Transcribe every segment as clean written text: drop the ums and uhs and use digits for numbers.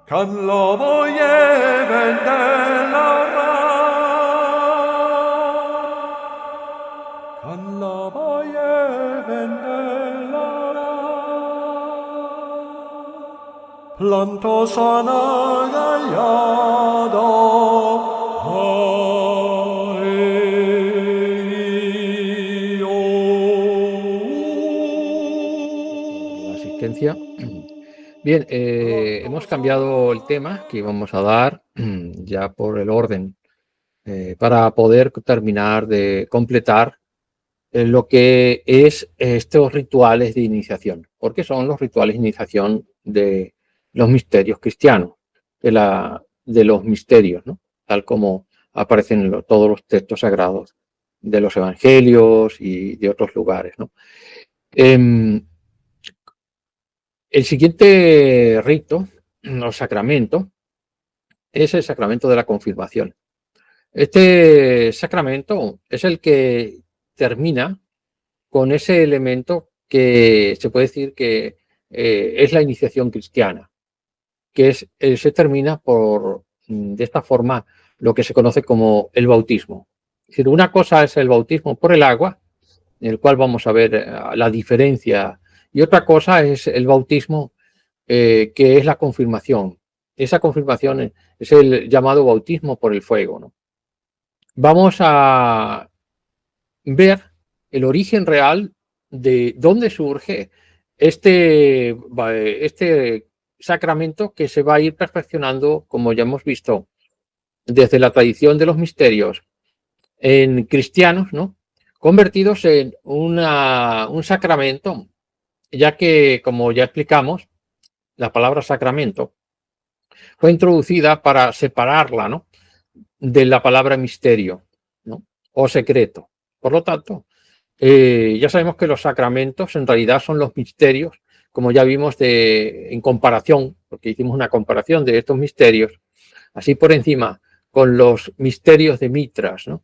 Kan lobo lleven de la ra, kan lobo lleven de la ra, planto sana gallado, La asistencia. Bien, hemos cambiado el tema que íbamos a dar ya por el orden para poder terminar de completar lo que es estos rituales de iniciación, porque son los rituales de iniciación de los misterios cristianos, de los misterios, ¿no? Tal como aparecen en todos los textos sagrados de los evangelios y de otros lugares, ¿no? El siguiente rito o sacramento es el sacramento de la confirmación. Este sacramento es el que termina con ese elemento que se puede decir que es la iniciación cristiana, que se termina por, de esta forma, lo que se conoce como el bautismo. Es decir, una cosa es el bautismo por el agua, en el cual vamos a ver la diferencia, y otra cosa es el bautismo que es la confirmación. Esa confirmación es el llamado bautismo por el fuego, ¿no? Vamos a ver el origen real de dónde surge este sacramento que se va a ir perfeccionando, como ya hemos visto, desde la tradición de los misterios en cristianos, ¿no? Convertidos en un sacramento, ya que, como ya explicamos, la palabra sacramento fue introducida para separarla, ¿no?, de la palabra misterio, ¿no?, o secreto. Por lo tanto, ya sabemos que los sacramentos en realidad son los misterios, como ya vimos en comparación, porque hicimos una comparación de estos misterios, así por encima, con los misterios de Mitras, ¿no?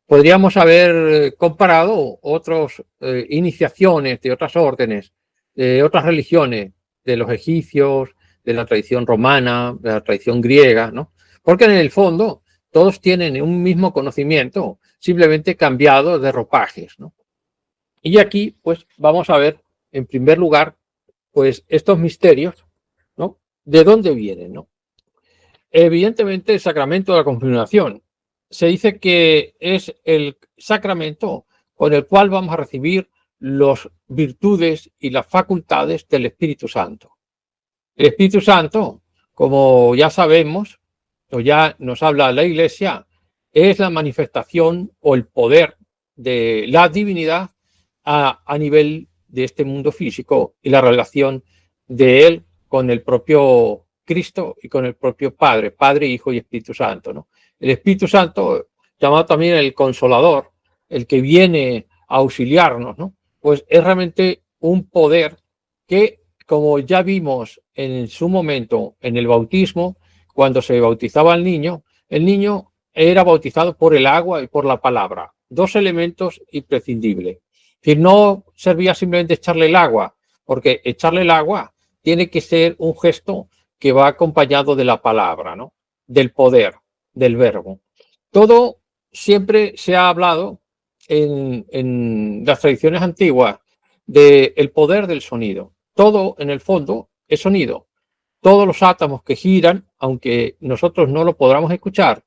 Podríamos haber comparado otras iniciaciones de otras órdenes, de otras religiones, de los egipcios, de la tradición romana, de la tradición griega, ¿no? Porque en el fondo todos tienen un mismo conocimiento, simplemente cambiado de ropajes, ¿no? Y aquí, pues, vamos a ver, en primer lugar, pues, estos misterios, ¿no? ¿De dónde vienen, no? Evidentemente, el sacramento de la confirmación se dice que es el sacramento con el cual vamos a recibir las virtudes y las facultades del Espíritu Santo. El Espíritu Santo, como ya sabemos, o ya nos habla la Iglesia, es la manifestación o el poder de la divinidad a nivel de este mundo físico y la relación de él con el propio Cristo y con el propio Padre, Hijo y Espíritu Santo, ¿no? El Espíritu Santo, llamado también el Consolador, el que viene a auxiliarnos, ¿no?, pues es realmente un poder que, como ya vimos en su momento en el bautismo, cuando se bautizaba al niño, el niño era bautizado por el agua y por la palabra, dos elementos imprescindibles. Es decir, no servía simplemente echarle el agua, porque echarle el agua tiene que ser un gesto que va acompañado de la palabra, ¿no?, del poder, del verbo. Todo siempre se ha hablado en las tradiciones antiguas del poder del sonido. Todo, en el fondo, es sonido. Todos los átomos que giran, aunque nosotros no lo podamos escuchar,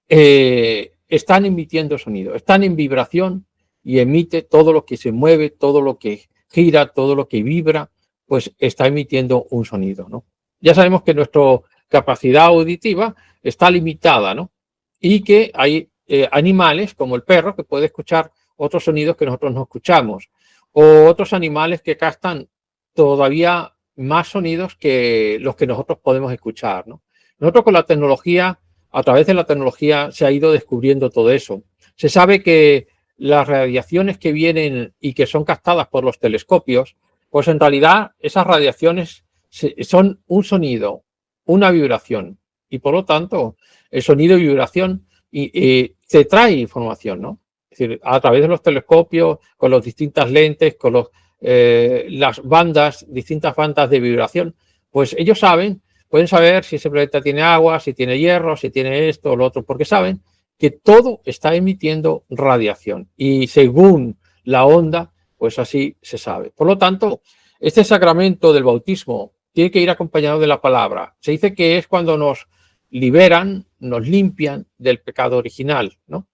están emitiendo sonido, están en vibración y emite todo lo que se mueve, todo lo que gira, todo lo que vibra, pues está emitiendo un sonido, ¿no? Ya sabemos que nuestra capacidad auditiva está limitada, ¿no? Y que hay animales como el perro que puede escuchar otros sonidos que nosotros no escuchamos, o otros animales que captan todavía más sonidos que los que nosotros podemos escuchar, ¿no? Nosotros con la tecnología, a través de la tecnología, se ha ido descubriendo todo eso. Se sabe que las radiaciones que vienen y que son captadas por los telescopios, pues en realidad esas radiaciones son un sonido, una vibración, y por lo tanto el sonido y vibración te trae información, ¿no? Es decir, a través de los telescopios, con las distintas lentes, con las bandas, distintas bandas de vibración, pues ellos saben pueden saber si ese planeta tiene agua, si tiene hierro, si tiene esto o lo otro, porque saben que todo está emitiendo radiación y según la onda, pues así se sabe. Por lo tanto, este sacramento del bautismo tiene que ir acompañado de la palabra. Se dice que es cuando nos liberan, nos limpian del pecado original, ¿no?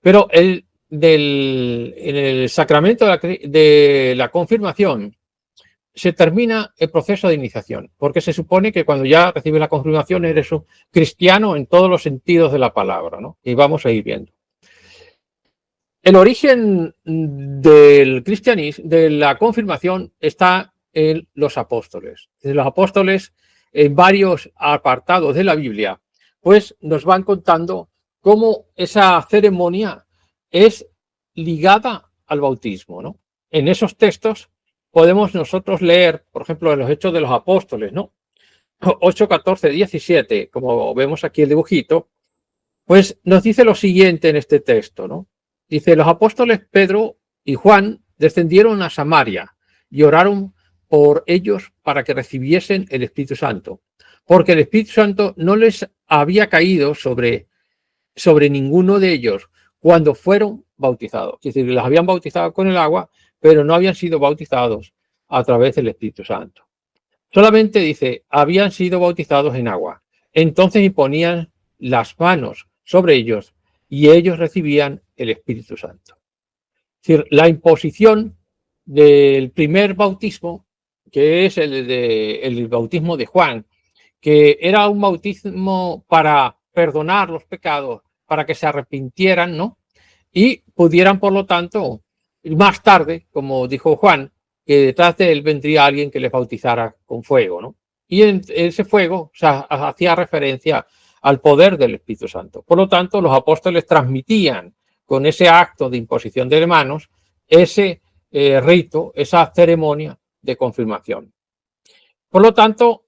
Pero en el sacramento de la confirmación se termina el proceso de iniciación, porque se supone que cuando ya recibes la confirmación eres un cristiano en todos los sentidos de la palabra, ¿no? Y vamos a ir viendo. El origen del cristianismo, de la confirmación, está en los apóstoles. Los apóstoles, en varios apartados de la Biblia, pues nos van contando cómo esa ceremonia es ligada al bautismo, ¿no? En esos textos podemos nosotros leer, por ejemplo, en los Hechos de los Apóstoles, ¿no? 8, 14, 17, como vemos aquí el dibujito, pues nos dice lo siguiente en este texto, ¿no? Dice, los apóstoles Pedro y Juan descendieron a Samaria y oraron por ellos para que recibiesen el Espíritu Santo, porque el Espíritu Santo no les había caído sobre ninguno de ellos cuando fueron bautizados. Es decir, los habían bautizado con el agua, pero no habían sido bautizados a través del Espíritu Santo. Solamente dice, habían sido bautizados en agua. Entonces imponían las manos sobre ellos y ellos recibían el Espíritu Santo. Es decir, la imposición del primer bautismo, que es el bautismo de Juan, que era un bautismo para perdonar los pecados, para que se arrepintieran, ¿no? Y pudieran, por lo tanto, más tarde, como dijo Juan, que detrás de él vendría alguien que les bautizara con fuego, ¿no? Y en ese fuego, o sea, hacía referencia al poder del Espíritu Santo. Por lo tanto, los apóstoles transmitían con ese acto de imposición de manos ese rito, esa ceremonia de confirmación. Por lo tanto,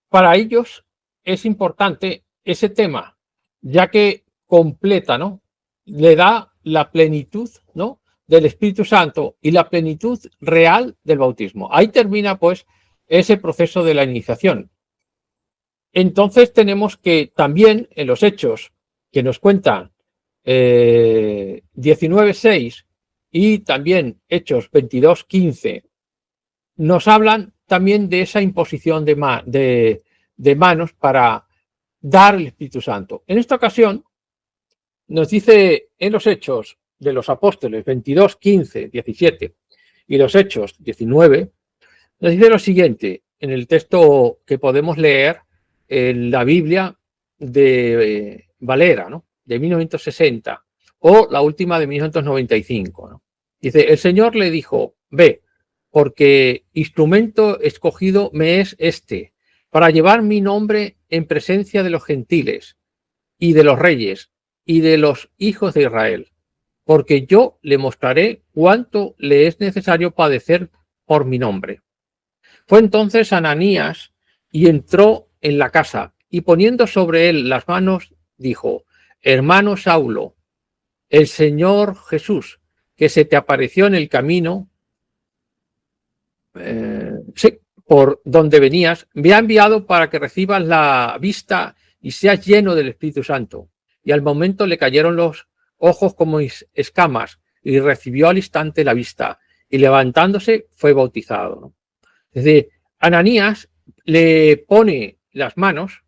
para ellos es importante ese tema, ya que completa, ¿no? Le da la plenitud, ¿no? Del Espíritu Santo y la plenitud real del bautismo. Ahí termina, pues, ese proceso de la iniciación. Entonces tenemos que también en los hechos que nos cuentan 19:6 y también Hechos 22:15 nos hablan también de esa imposición de manos para dar el Espíritu Santo. En esta ocasión nos dice en los Hechos de los Apóstoles 22:15, 17 y los Hechos 19, nos dice lo siguiente en el texto que podemos leer en la Biblia de Valera, ¿no? De 1960 o la última de 1995, ¿no? Dice, el Señor le dijo, ve, porque instrumento escogido me es este, para llevar mi nombre en presencia de los gentiles y de los reyes y de los hijos de Israel, porque yo le mostraré cuánto le es necesario padecer por mi nombre. Fue entonces Ananías y entró en la casa y poniendo sobre él las manos, dijo, hermano Saulo, el Señor Jesús, que se te apareció en el camino, sí, por donde venías, me ha enviado para que recibas la vista y seas lleno del Espíritu Santo. Y al momento le cayeron los ojos como escamas y recibió al instante la vista y levantándose fue bautizado, ¿no? Es decir, Ananías le pone las manos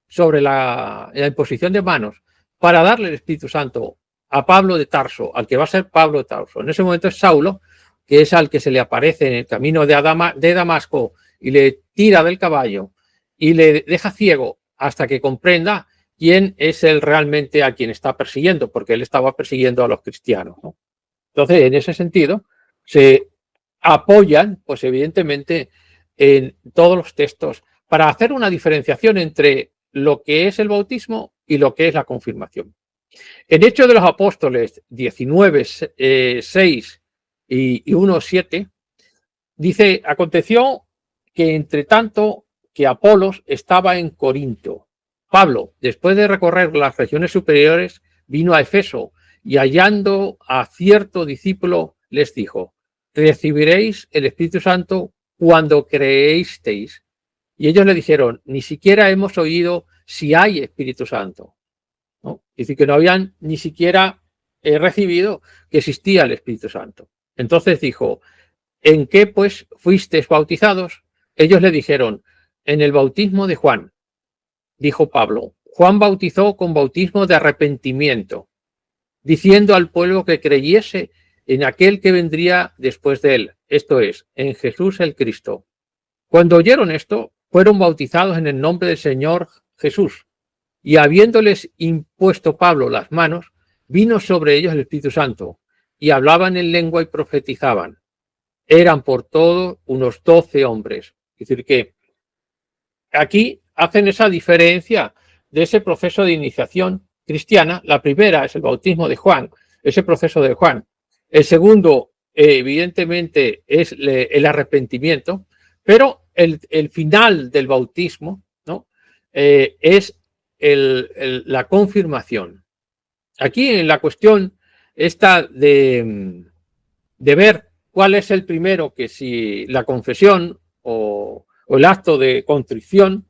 sobre la imposición de manos para darle el Espíritu Santo a Pablo de Tarso, al que va a ser Pablo de Tarso. En ese momento es Saulo, que es al que se le aparece en el camino de Damasco y le tira del caballo y le deja ciego hasta que comprenda quién es él realmente a quien está persiguiendo, porque él estaba persiguiendo a los cristianos, ¿no? Entonces, en ese sentido, se apoyan, pues evidentemente, en todos los textos para hacer una diferenciación entre lo que es el bautismo y lo que es la confirmación. En Hechos de los Apóstoles 19:6 y 1:7 dice, aconteció que entre tanto que Apolos estaba en Corinto, Pablo, después de recorrer las regiones superiores, vino a Efeso y hallando a cierto discípulo les dijo, recibiréis el Espíritu Santo cuando creéis Y ellos le dijeron, ni siquiera hemos oído si hay Espíritu Santo, ¿no? Es decir, que no habían ni siquiera recibido que existía el Espíritu Santo. Entonces dijo, ¿en qué pues fuisteis bautizados? Ellos le dijeron, en el bautismo de Juan. Dijo Pablo, Juan bautizó con bautismo de arrepentimiento, diciendo al pueblo que creyese en aquel que vendría después de él, esto es, en Jesús el Cristo. Cuando oyeron esto, fueron bautizados en el nombre del Señor Jesús, y habiéndoles impuesto Pablo las manos, vino sobre ellos el Espíritu Santo, y hablaban en lengua y profetizaban. Eran por todo unos 12 hombres. Es decir, que aquí hacen esa diferencia de ese proceso de iniciación cristiana. La primera es el bautismo de Juan, ese proceso de Juan. El segundo, evidentemente, es el arrepentimiento, pero el final del bautismo, ¿no? Es la confirmación. Aquí en la cuestión esta de ver cuál es el primero, que si la confesión o el acto de contrición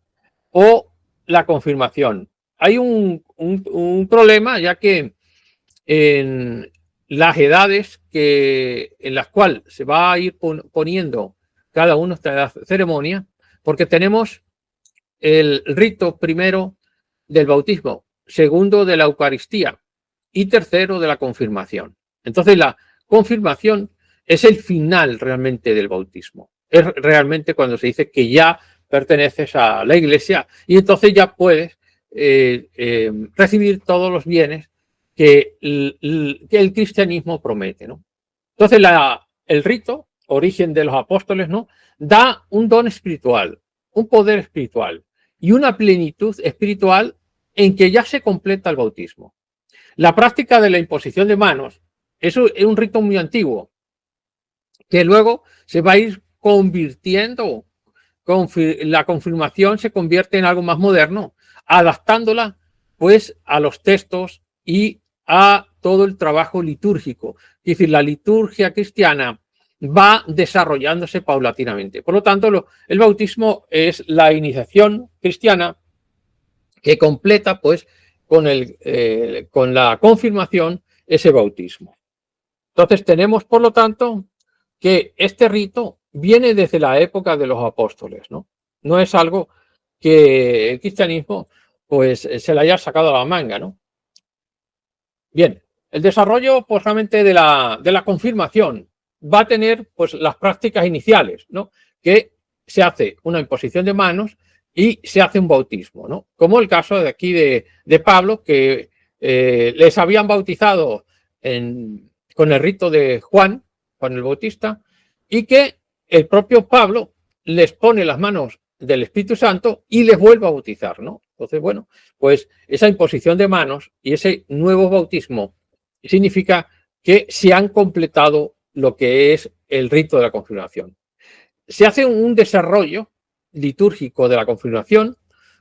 o la confirmación. Hay un problema, ya que en las edades en las cuales se va a ir poniendo cada uno de la ceremonia, porque tenemos el rito primero del bautismo, segundo de la Eucaristía y tercero de la confirmación. Entonces la confirmación es el final realmente del bautismo. Es realmente cuando se dice que ya perteneces a la Iglesia y entonces ya puedes recibir todos los bienes que el cristianismo promete, ¿no? Entonces el rito, origen de los apóstoles, ¿no?, da un don espiritual, un poder espiritual y una plenitud espiritual en que ya se completa el bautismo. La práctica de la imposición de manos es un rito muy antiguo que luego se va a ir convirtiendo. La confirmación se convierte en algo más moderno, adaptándola pues a los textos y a todo el trabajo litúrgico. Es decir, la liturgia cristiana va desarrollándose paulatinamente. Por lo tanto, el bautismo es la iniciación cristiana que completa pues con la confirmación ese bautismo. Entonces tenemos, por lo tanto, que este rito viene desde la época de los apóstoles, ¿no? No es algo que el cristianismo pues se le haya sacado a la manga, ¿no? Bien, el desarrollo pues realmente de la confirmación va a tener pues las prácticas iniciales, ¿no?, que se hace una imposición de manos y se hace un bautismo, ¿no? Como el caso de aquí de Pablo, que les habían bautizado con el rito de Juan el Bautista, y que el propio Pablo les pone las manos del Espíritu Santo y les vuelve a bautizar, ¿no? Entonces, bueno, pues esa imposición de manos y ese nuevo bautismo significa que se han completado lo que es el rito de la confirmación. Se hace un desarrollo litúrgico de la confirmación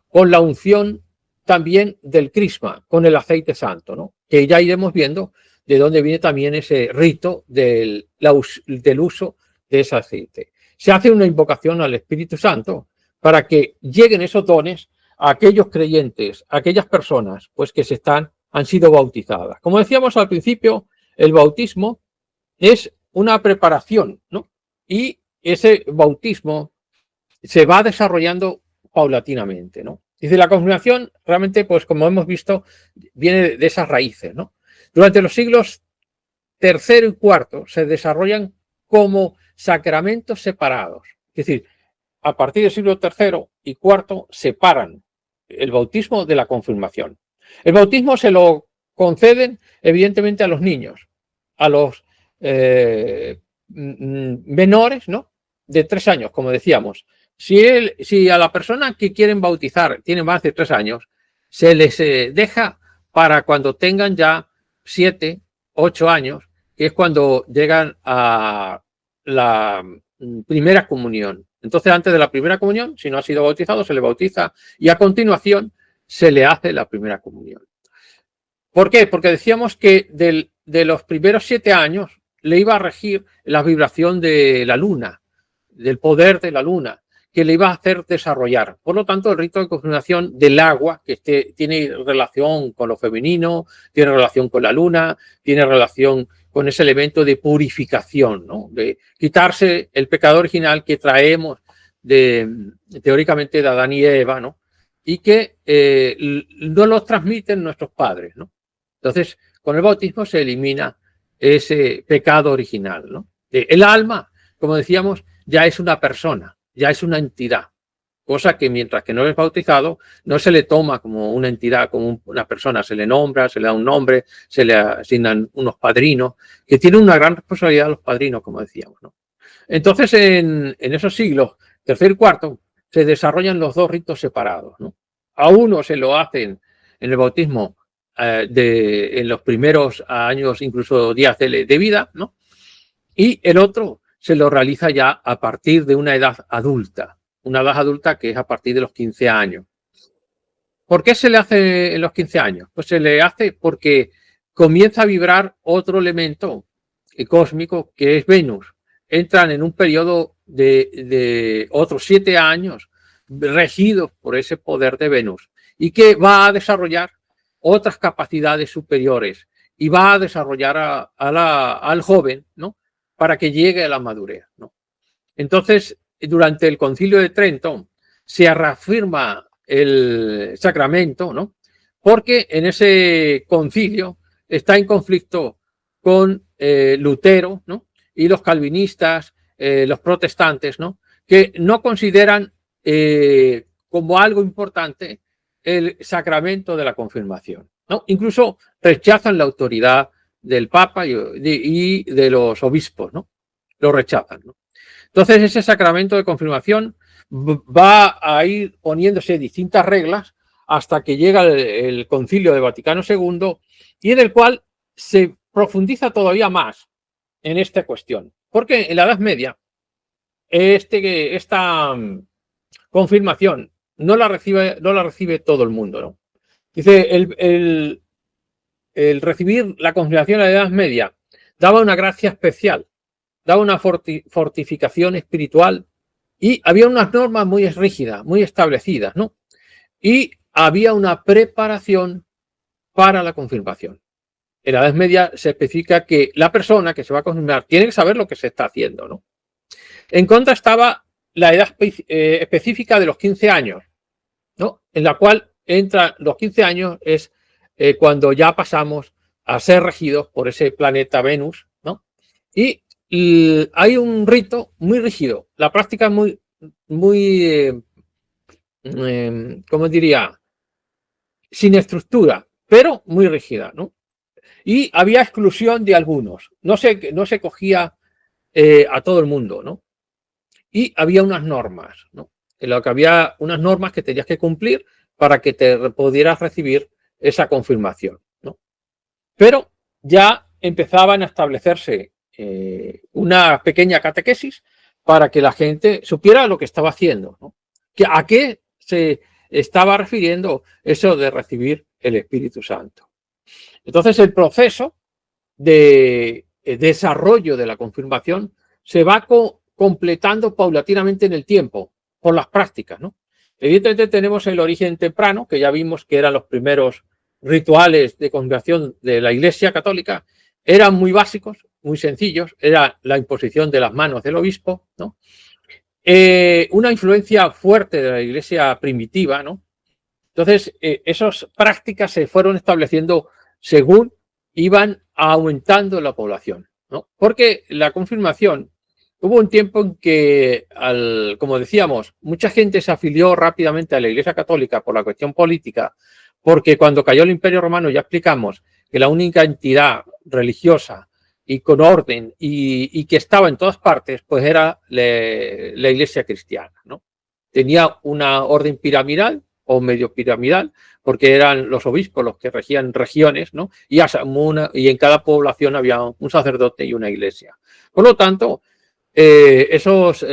con la unción también del crisma, con el aceite santo, ¿no?, que ya iremos viendo de dónde viene también ese rito del uso de ese aceite. Se hace una invocación al Espíritu Santo para que lleguen esos dones a aquellos creyentes, a aquellas personas pues que han sido bautizadas. Como decíamos al principio, el bautismo es una preparación, ¿no?, y ese bautismo se va desarrollando paulatinamente, ¿no? Dice, la confirmación realmente, pues como hemos visto, viene de esas raíces, ¿no? Durante los siglos III y IV se desarrollan como sacramentos separados. Es decir, a partir del siglo III y IV separan el bautismo de la confirmación. El bautismo se lo conceden evidentemente a los niños, a los menores, ¿no?, de 3 años, como decíamos. Si a la persona que quieren bautizar tiene más de 3 años, se les deja para cuando tengan ya 7, 8 años, que es cuando llegan a la primera comunión. Entonces, antes de la primera comunión, si no ha sido bautizado, se le bautiza y a continuación se le hace la primera comunión. ¿Por qué? Porque decíamos que de los primeros 7 años le iba a regir la vibración de la luna, del poder de la luna, que le iba a hacer desarrollar. Por lo tanto, el rito de confirmación del agua, que tiene relación con lo femenino, tiene relación con la luna, tiene relación con ese elemento de purificación, ¿no? De quitarse el pecado original que traemos teóricamente de Adán y Eva, ¿no? Y que no los transmiten nuestros padres, ¿no? Entonces, con el bautismo se elimina ese pecado original, ¿no? El alma, como decíamos, ya es una persona, ya es una entidad, cosa que mientras que no es bautizado no se le toma como una entidad, como una persona, se le nombra, se le da un nombre, se le asignan unos padrinos, que tienen una gran responsabilidad los padrinos, como decíamos, ¿no? Entonces, en esos siglos, tercero y cuarto, se desarrollan los dos ritos separados, ¿no? A uno se lo hacen en el bautismo en los primeros años, incluso días de vida, ¿no? Y el otro se lo realiza ya a partir de una edad adulta que es a partir de los 15 años. ¿Por qué se le hace en los 15 años? Pues se le hace porque comienza a vibrar otro elemento cósmico que es Venus. Entran en un periodo de otros 7 años regidos por ese poder de Venus y que va a desarrollar otras capacidades superiores y va a desarrollar al joven, ¿no? Para que llegue a la madurez, ¿no? Entonces, durante el Concilio de Trento se reafirma el sacramento, ¿no? Porque en ese concilio está en conflicto con Lutero, ¿no? Y los calvinistas, los protestantes, ¿no? Que no consideran como algo importante el sacramento de la confirmación, ¿no? Incluso rechazan la autoridad del Papa y de los obispos, ¿no? Lo rechazan, ¿no? Entonces, ese sacramento de confirmación va a ir poniéndose distintas reglas hasta que llega el Concilio de Vaticano II y en el cual se profundiza todavía más en esta cuestión. Porque en la Edad Media, esta confirmación no la recibe todo el mundo, ¿no? Dice, el recibir la confirmación en la Edad Media daba una gracia especial, daba una fortificación espiritual y había unas normas muy rígidas, muy establecidas, ¿no? Y había una preparación para la confirmación. En la Edad Media se especifica que la persona que se va a confirmar tiene que saber lo que se está haciendo, ¿no? En contra estaba la edad específica de los 15 años, ¿no? En la cual entra los 15 años es cuando ya pasamos a ser regidos por ese planeta Venus, ¿no? Y hay un rito muy rígido, la práctica muy, ¿cómo diría? Sin estructura, pero muy rígida, ¿no? Y había exclusión de algunos, no se cogía a todo el mundo, ¿no? Y había unas normas, ¿no? En lo que había unas normas que tenías que cumplir para que te pudieras recibir esa confirmación, ¿no? Pero ya empezaban a establecerse una pequeña catequesis para que la gente supiera lo que estaba haciendo, ¿no? ¿A qué se estaba refiriendo eso de recibir el Espíritu Santo? Entonces, el proceso de desarrollo de la confirmación se va completando paulatinamente en el tiempo por las prácticas, ¿no? Evidentemente tenemos el origen temprano, que ya vimos que eran los primeros rituales de confirmación de la Iglesia Católica, eran muy básicos, muy sencillos, era la imposición de las manos del obispo, ¿no? Una influencia fuerte de la Iglesia primitiva, ¿no? Entonces, esas prácticas se fueron estableciendo según iban aumentando la población, ¿no? Porque la confirmación, hubo un tiempo en que, como decíamos, mucha gente se afilió rápidamente a la Iglesia Católica por la cuestión política, porque cuando cayó el Imperio Romano ya explicamos que la única entidad religiosa y con orden y que estaba en todas partes, pues era la Iglesia cristiana, ¿no? Tenía una orden piramidal o medio piramidal, porque eran los obispos los que regían regiones, ¿no? Y en cada población había un sacerdote y una iglesia. Por lo tanto, esos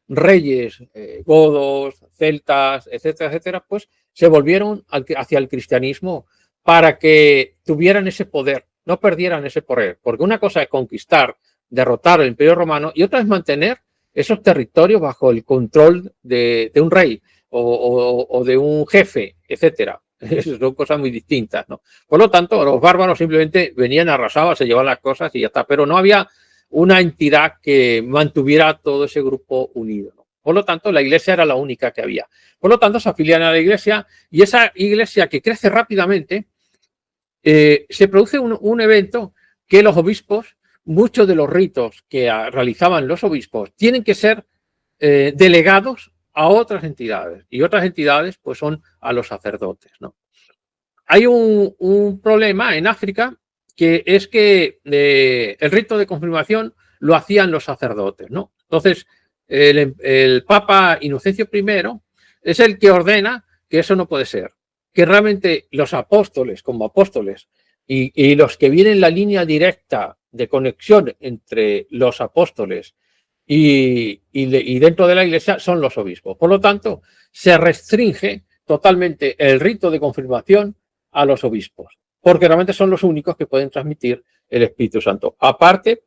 reyes, godos, celtas, etcétera, etcétera, pues se volvieron hacia el cristianismo para que tuvieran ese poder, no perdieran ese poder, porque una cosa es conquistar, derrotar el Imperio Romano y otra es mantener esos territorios bajo el control de un rey o de un jefe, etcétera. Son cosas muy distintas, ¿no? Por lo tanto, los bárbaros simplemente venían, arrasaban, se llevaban las cosas y ya está. Pero no había una entidad que mantuviera todo ese grupo unido, ¿no? Por lo tanto, la iglesia era la única que había. Por lo tanto, se afilian a la iglesia y esa iglesia que crece rápidamente, se produce un evento que los obispos, muchos de los ritos que realizaban los obispos, tienen que ser delegados a otras entidades. Y otras entidades, pues, son a los sacerdotes, ¿no? Hay un problema en África, que es que el rito de confirmación lo hacían los sacerdotes, ¿no? Entonces, el Papa Inocencio I es el que ordena que eso no puede ser, que realmente los apóstoles, como apóstoles, y los que vienen en la línea directa de conexión entre los apóstoles y dentro de la iglesia son los obispos. Por lo tanto, se restringe totalmente el rito de confirmación a los obispos, porque realmente son los únicos que pueden transmitir el Espíritu Santo. Aparte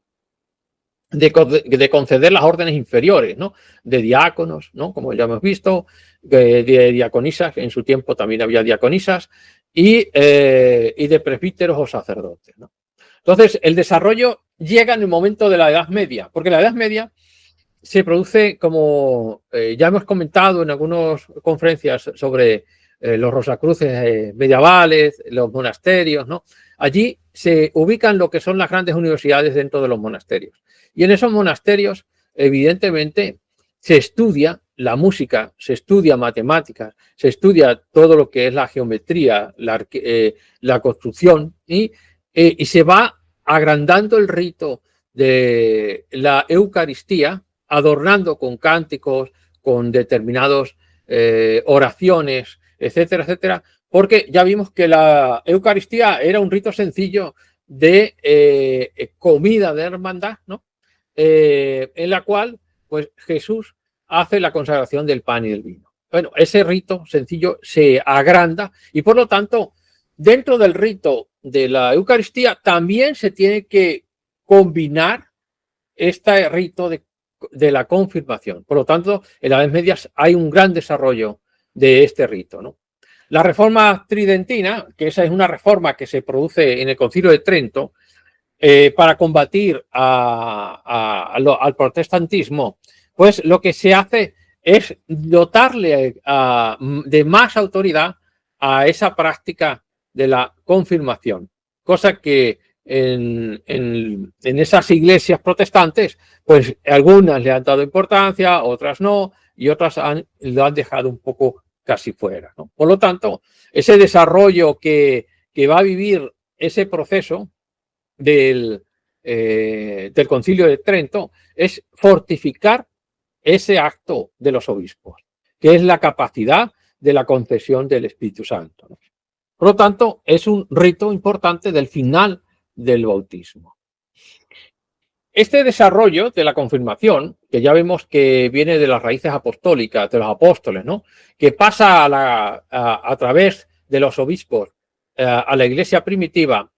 de conceder las órdenes inferiores, ¿no? De diáconos, ¿no? Como ya hemos visto, de diaconisas, en su tiempo también había diaconisas, y de presbíteros o sacerdotes, ¿no? Entonces, el desarrollo llega en el momento de la Edad Media, porque la Edad Media se produce, como ya hemos comentado en algunas conferencias sobre los rosacruces medievales, los monasterios, ¿no? Allí se ubican lo que son las grandes universidades dentro de los monasterios. Y en esos monasterios, evidentemente, se estudia la música, se estudia matemáticas, se estudia todo lo que es la geometría, la construcción, y se va agrandando el rito de la Eucaristía, adornando con cánticos, con determinadas oraciones, etcétera, etcétera, porque ya vimos que la Eucaristía era un rito sencillo de comida de hermandad, ¿no? En la cual, pues, Jesús hace la consagración del pan y del vino. Bueno, ese rito sencillo se agranda y, por lo tanto, dentro del rito de la Eucaristía también se tiene que combinar este rito de la confirmación. Por lo tanto, en las Edades Medias hay un gran desarrollo de este rito, ¿no? La reforma tridentina, que esa es una reforma que se produce en el Concilio de Trento para combatir al protestantismo, pues lo que se hace es dotarle de más autoridad a esa práctica de la confirmación, cosa que en esas iglesias protestantes, pues algunas le han dado importancia, otras no, y otras lo han dejado un poco casi fuera, ¿no? Por lo tanto, ese desarrollo que va a vivir ese proceso del Concilio de Trento es fortificar ese acto de los obispos, que es la capacidad de la concesión del Espíritu Santo, ¿no? Por lo tanto, es un rito importante del final del bautismo. Este desarrollo de la confirmación, que ya vemos que viene de las raíces apostólicas, de los apóstoles, ¿no? Que pasa a través de los obispos a la iglesia primitiva,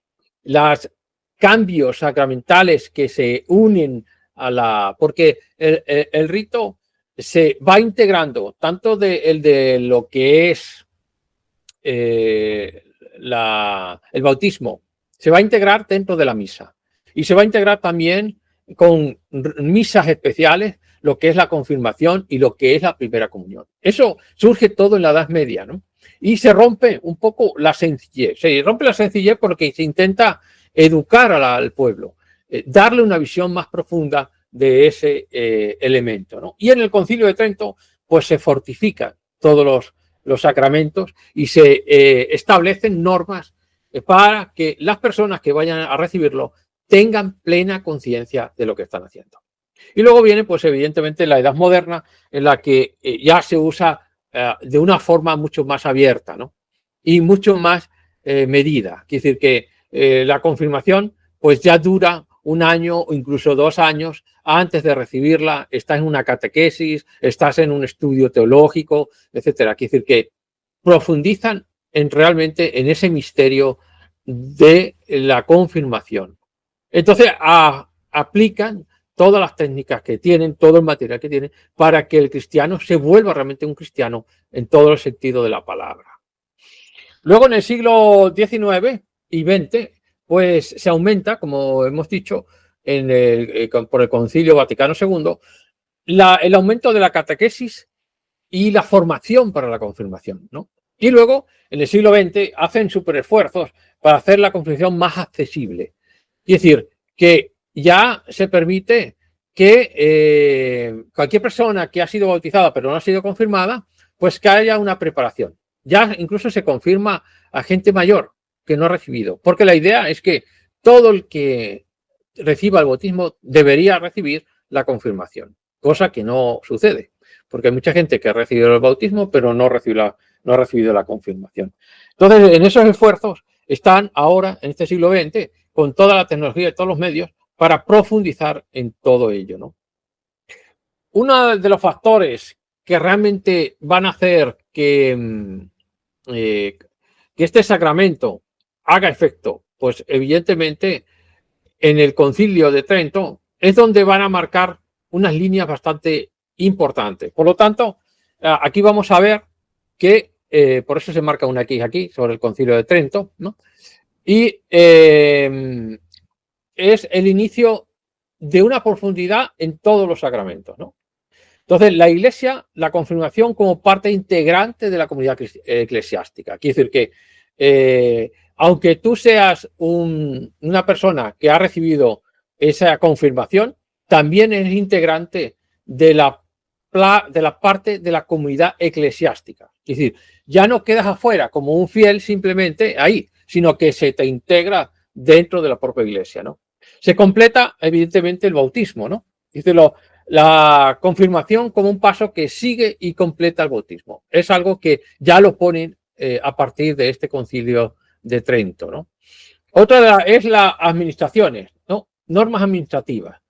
los cambios sacramentales que se unen porque el rito se va integrando tanto de lo que es el bautismo, se va a integrar dentro de la misa y se va a integrar también con misas especiales, lo que es la confirmación y lo que es la primera comunión. Eso surge todo en la Edad Media, ¿no? Y se rompe un poco la sencillez. Se rompe la sencillez porque se intenta educar al pueblo, darle una visión más profunda de ese elemento, ¿no? Y en el Concilio de Trento, pues se fortifican todos los sacramentos y se establecen normas para que las personas que vayan a recibirlo tengan plena conciencia de lo que están haciendo. Y luego viene, pues evidentemente, la Edad Moderna, en la que ya se usa de una forma mucho más abierta, ¿no? Y mucho más medida. Quiere decir que la confirmación pues ya dura un año o incluso 2 años antes de recibirla, estás en una catequesis, estás en un estudio teológico, etcétera. Quiere decir que profundizan realmente en ese misterio de la confirmación. Entonces aplican todas las técnicas que tienen, todo el material que tienen, para que el cristiano se vuelva realmente un cristiano en todo el sentido de la palabra. Luego, en el siglo XIX y XX, pues se aumenta, como hemos dicho, por el Concilio Vaticano II, el aumento de la catequesis y la formación para la confirmación, ¿no? Y luego, en el siglo XX, hacen superesfuerzos para hacer la confirmación más accesible. Es decir, que ya se permite que cualquier persona que ha sido bautizada pero no ha sido confirmada, pues que haya una preparación. Ya incluso se confirma a gente mayor que no ha recibido, porque la idea es que todo el que reciba el bautismo debería recibir la confirmación, cosa que no sucede, porque hay mucha gente que ha recibido el bautismo pero no ha recibido la confirmación. Entonces, en esos esfuerzos están ahora, en este siglo XX, con toda la tecnología y todos los medios, para profundizar en todo ello, ¿no? Uno de los factores que realmente van a hacer que este sacramento haga efecto, pues evidentemente en el Concilio de Trento es donde van a marcar unas líneas bastante importantes. Por lo tanto, aquí vamos a ver que, por eso se marca una X aquí sobre el Concilio de Trento, ¿no? Y es el inicio de una profundidad en todos los sacramentos, ¿no? Entonces, la Iglesia, la confirmación como parte integrante de la comunidad eclesiástica. Quiere decir que, aunque tú seas una persona que ha recibido esa confirmación, también eres integrante de la parte de la comunidad eclesiástica. Es decir, ya no quedas afuera como un fiel simplemente ahí, sino que se te integra dentro de la propia Iglesia, ¿no? Se completa, evidentemente, el bautismo, ¿no? Dice la confirmación como un paso que sigue y completa el bautismo. Es algo que ya lo ponen a partir de este Concilio de Trento, ¿no? Otra es las administraciones, ¿no? Normas administrativas.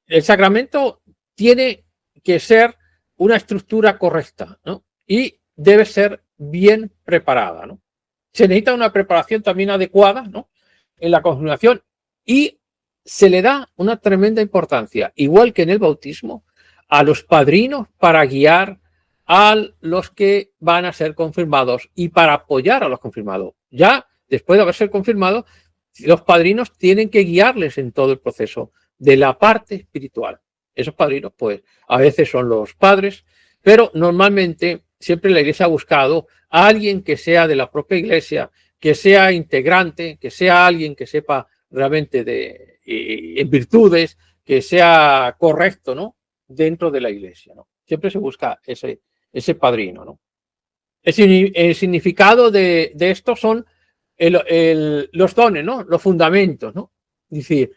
El sacramento tiene que ser una estructura correcta, ¿no? Y debe ser bien preparada, ¿no? Se necesita una preparación también adecuada, ¿no? En la confirmación, y se le da una tremenda importancia, igual que en el bautismo, a los padrinos para guiar a los que van a ser confirmados y para apoyar a los confirmados. Ya después de haber sido confirmados, los padrinos tienen que guiarles en todo el proceso de la parte espiritual. Esos padrinos, pues, a veces son los padres, pero normalmente siempre la Iglesia ha buscado a alguien que sea de la propia Iglesia, que sea integrante, que sea alguien que sepa realmente en virtudes, que sea correcto, ¿no? Dentro de la Iglesia, ¿no? Siempre se busca ese padrino, ¿no? El significado de esto son los dones, ¿no? Los fundamentos, ¿no? Es decir,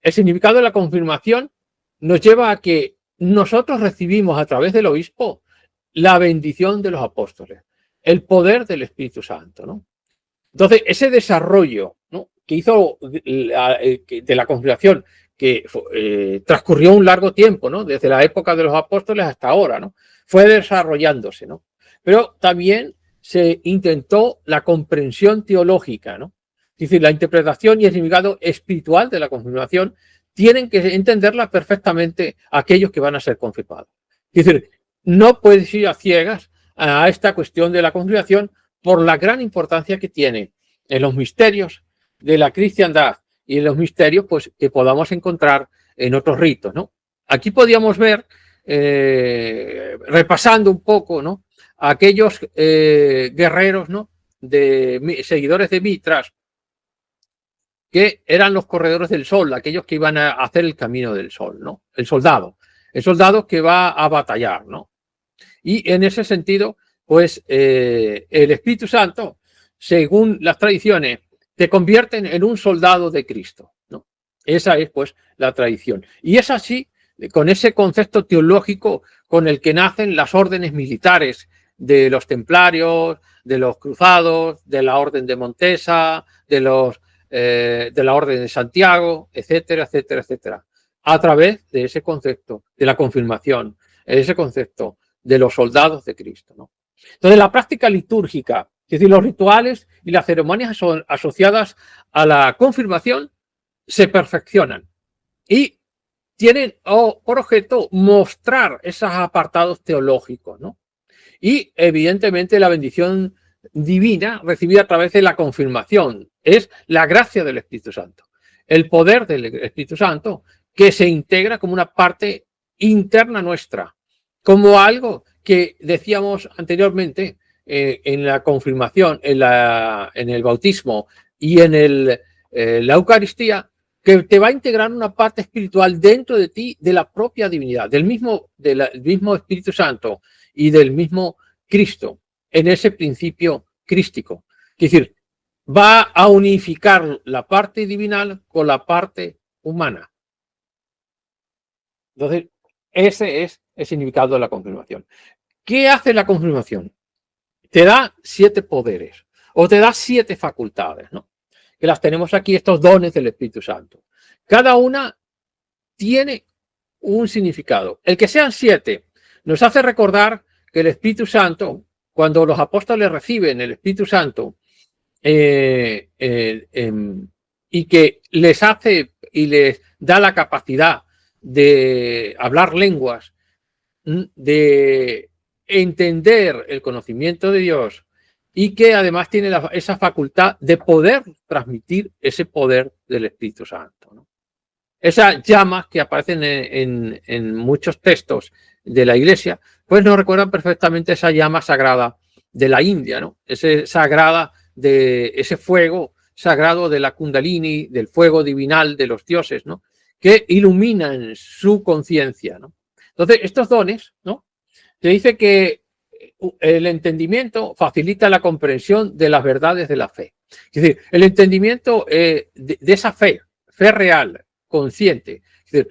el significado de la confirmación nos lleva a que nosotros recibimos a través del obispo la bendición de los apóstoles, el poder del Espíritu Santo, ¿no? Entonces, ese desarrollo, ¿no?, que hizo de la confirmación, que transcurrió un largo tiempo, ¿no?, desde la época de los apóstoles hasta ahora, ¿no?, fue desarrollándose, ¿no? Pero también se intentó la comprensión teológica, ¿no? Es decir, la interpretación y el significado espiritual de la confirmación tienen que entenderla perfectamente aquellos que van a ser confirmados. Es decir, no puedes ir a ciegas a esta cuestión de la confirmación por la gran importancia que tiene en los misterios de la cristiandad y en los misterios, pues, que podamos encontrar en otros ritos, ¿no? Aquí podíamos ver, repasando un poco, ¿no?, aquellos guerreros, ¿no?, seguidores de Mitras, que eran los corredores del sol, aquellos que iban a hacer el camino del sol, ¿no? El soldado que va a batallar, ¿no? Y en ese sentido, pues el Espíritu Santo, según las tradiciones, te convierten en un soldado de Cristo, ¿no? Esa es, pues, la tradición. Y es así, con ese concepto teológico con el que nacen las órdenes militares de los templarios, de los cruzados, de la Orden de Montesa, de la Orden de Santiago, etcétera, etcétera, etcétera, a través de ese concepto de la confirmación, ese concepto de los soldados de Cristo, ¿no? Entonces, la práctica litúrgica, es decir, los rituales y las ceremonias asociadas a la confirmación, se perfeccionan y tienen por objeto mostrar esos apartados teológicos, ¿no? Y evidentemente la bendición divina recibida a través de la confirmación es la gracia del Espíritu Santo, el poder del Espíritu Santo que se integra como una parte interna nuestra, como algo que decíamos anteriormente en la confirmación, en el bautismo y en la Eucaristía, que te va a integrar una parte espiritual dentro de ti de la propia divinidad, del mismo Espíritu Santo y del mismo Cristo, en ese principio crístico. Es decir, va a unificar la parte divinal con la parte humana. Entonces, ese es el significado de la confirmación. ¿Qué hace la confirmación? Te da 7 poderes o te da 7 facultades, ¿no? Que las tenemos aquí, estos dones del Espíritu Santo. Cada una tiene un significado. El que sean 7 nos hace recordar que el Espíritu Santo, cuando los apóstoles reciben el Espíritu Santo y que les hace y les da la capacidad de hablar lenguas, de entender el conocimiento de Dios y que además tiene esa facultad de poder transmitir ese poder del Espíritu Santo, ¿no? Esas llamas que aparecen en muchos textos de la Iglesia, pues nos recuerdan perfectamente esa llama sagrada de la India, ¿no? Ese fuego sagrado de la Kundalini, del fuego divinal de los dioses, ¿no? Que iluminan su conciencia, ¿no? Entonces, estos dones, ¿no? Te dice que el entendimiento facilita la comprensión de las verdades de la fe. Es decir, el entendimiento de esa fe real, consciente, es decir,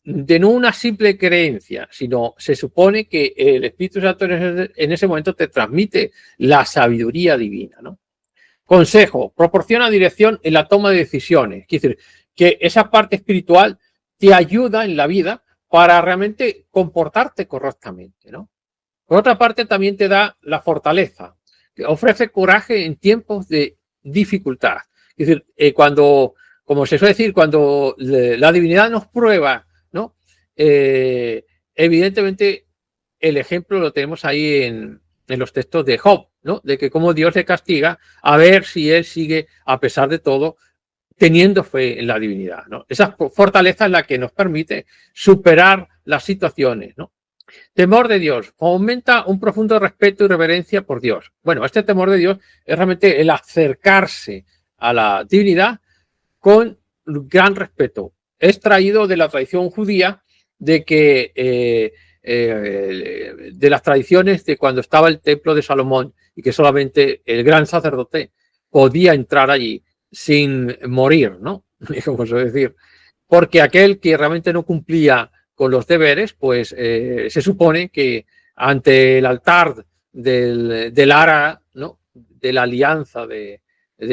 de no una simple creencia, sino se supone que el Espíritu Santo en ese momento te transmite la sabiduría divina, ¿no? Consejo, proporciona dirección en la toma de decisiones. Es decir, que esa parte espiritual te ayuda en la vida para realmente comportarte correctamente, ¿no? Por otra parte, también te da la fortaleza, que ofrece coraje en tiempos de dificultad. Es decir, como se suele decir, cuando la divinidad nos prueba, ¿no? Evidentemente, el ejemplo lo tenemos ahí en los textos de Job, ¿no? De que cómo Dios le castiga a ver si él sigue, a pesar de todo, teniendo fe en la divinidad, ¿no? Esa fortaleza es la que nos permite superar las situaciones, ¿no? Temor de Dios aumenta un profundo respeto y reverencia por Dios. Bueno, este temor de Dios es realmente el acercarse a la divinidad con gran respeto. Es traído de la tradición judía de que de las tradiciones de cuando estaba el templo de Salomón y que solamente el gran sacerdote podía entrar allí sin morir, ¿no? Como se decir, porque aquel que realmente no cumplía con los deberes, pues se supone que ante el altar del ara, ¿no? De la alianza de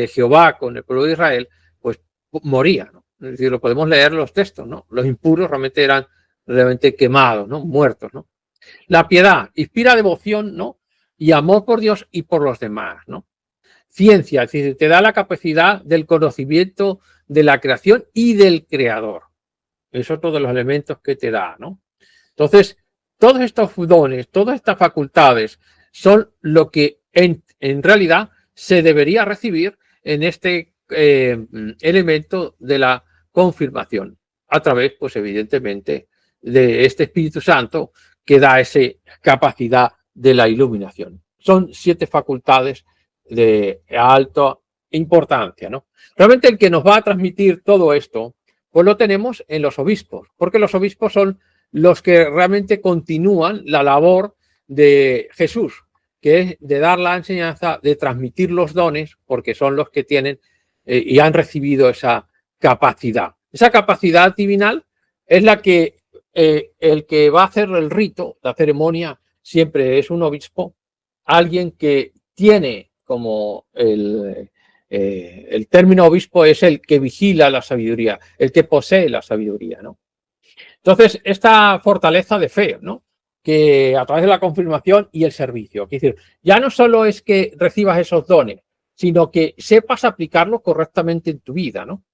Jehová con el pueblo de Israel, pues moría, ¿no? Es decir, lo podemos leer en los textos, ¿no? Los impuros realmente eran quemados, ¿no? Muertos, ¿no? La piedad inspira devoción, ¿no? Y amor por Dios y por los demás, ¿no? Ciencia, es decir, te da la capacidad del conocimiento de la creación y del creador. Es otro de los elementos que te da, ¿no? Entonces, todos estos dones, todas estas facultades son lo que en realidad se debería recibir en este elemento de la confirmación, a través, pues evidentemente, de este Espíritu Santo que da esa capacidad de la iluminación. Son 7 facultades de alta importancia, ¿no? Realmente el que nos va a transmitir todo esto, pues lo tenemos en los obispos, porque los obispos son los que realmente continúan la labor de Jesús, que es de dar la enseñanza, de transmitir los dones, porque son los que tienen y han recibido esa capacidad. Esa capacidad divinal es la que el que va a hacer el rito, la ceremonia, siempre es un obispo, alguien que tiene como el término obispo es el que vigila la sabiduría, el que posee la sabiduría, ¿no? Entonces, esta fortaleza de fe, ¿no? Que a través de la confirmación y el servicio, es decir, ya no solo es que recibas esos dones, sino que sepas aplicarlos correctamente en tu vida, ¿no?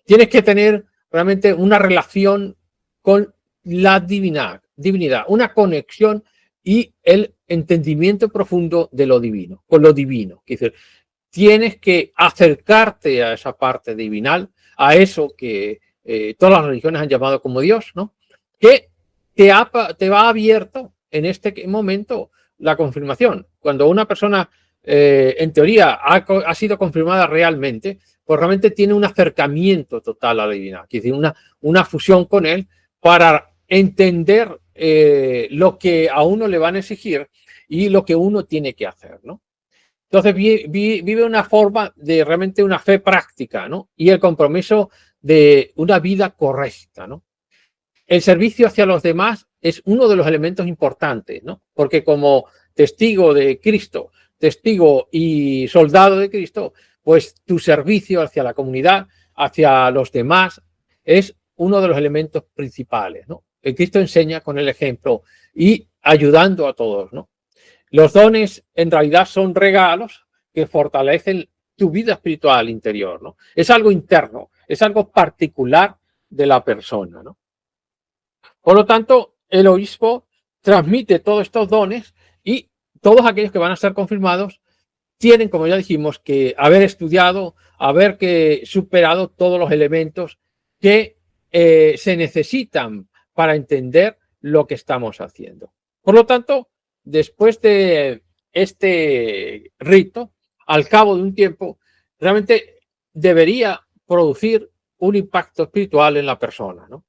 Tienes que tener realmente una relación con la divinidad, una conexión y el entendimiento profundo de lo divino, con lo divino. Es decir, tienes que acercarte a esa parte divinal, a eso que todas las religiones han llamado como Dios, ¿no? Que te va abierto en este momento la confirmación. Cuando una persona, en teoría, ha sido confirmada realmente, pues realmente tiene un acercamiento total a la divinidad, es decir, una fusión con él para entender lo que a uno le van a exigir y lo que uno tiene que hacer, ¿no? Entonces vive una forma de realmente una fe práctica, ¿no? Y el compromiso de una vida correcta, ¿no? El servicio hacia los demás es uno de los elementos importantes, ¿no? Porque como testigo de Cristo, testigo y soldado de Cristo, pues tu servicio hacia la comunidad, hacia los demás, es uno de los elementos principales, ¿no? El Cristo enseña con el ejemplo y ayudando a todos, ¿no? Los dones en realidad son regalos que fortalecen tu vida espiritual interior, ¿no? Es algo interno, es algo particular de la persona, ¿no? Por lo tanto, el obispo transmite todos estos dones y todos aquellos que van a ser confirmados tienen, como ya dijimos, que haber estudiado, haber superado todos los elementos que se necesitan para entender lo que estamos haciendo. Por lo tanto, después de este rito, al cabo de un tiempo, realmente debería producir un impacto espiritual en la persona, ¿no?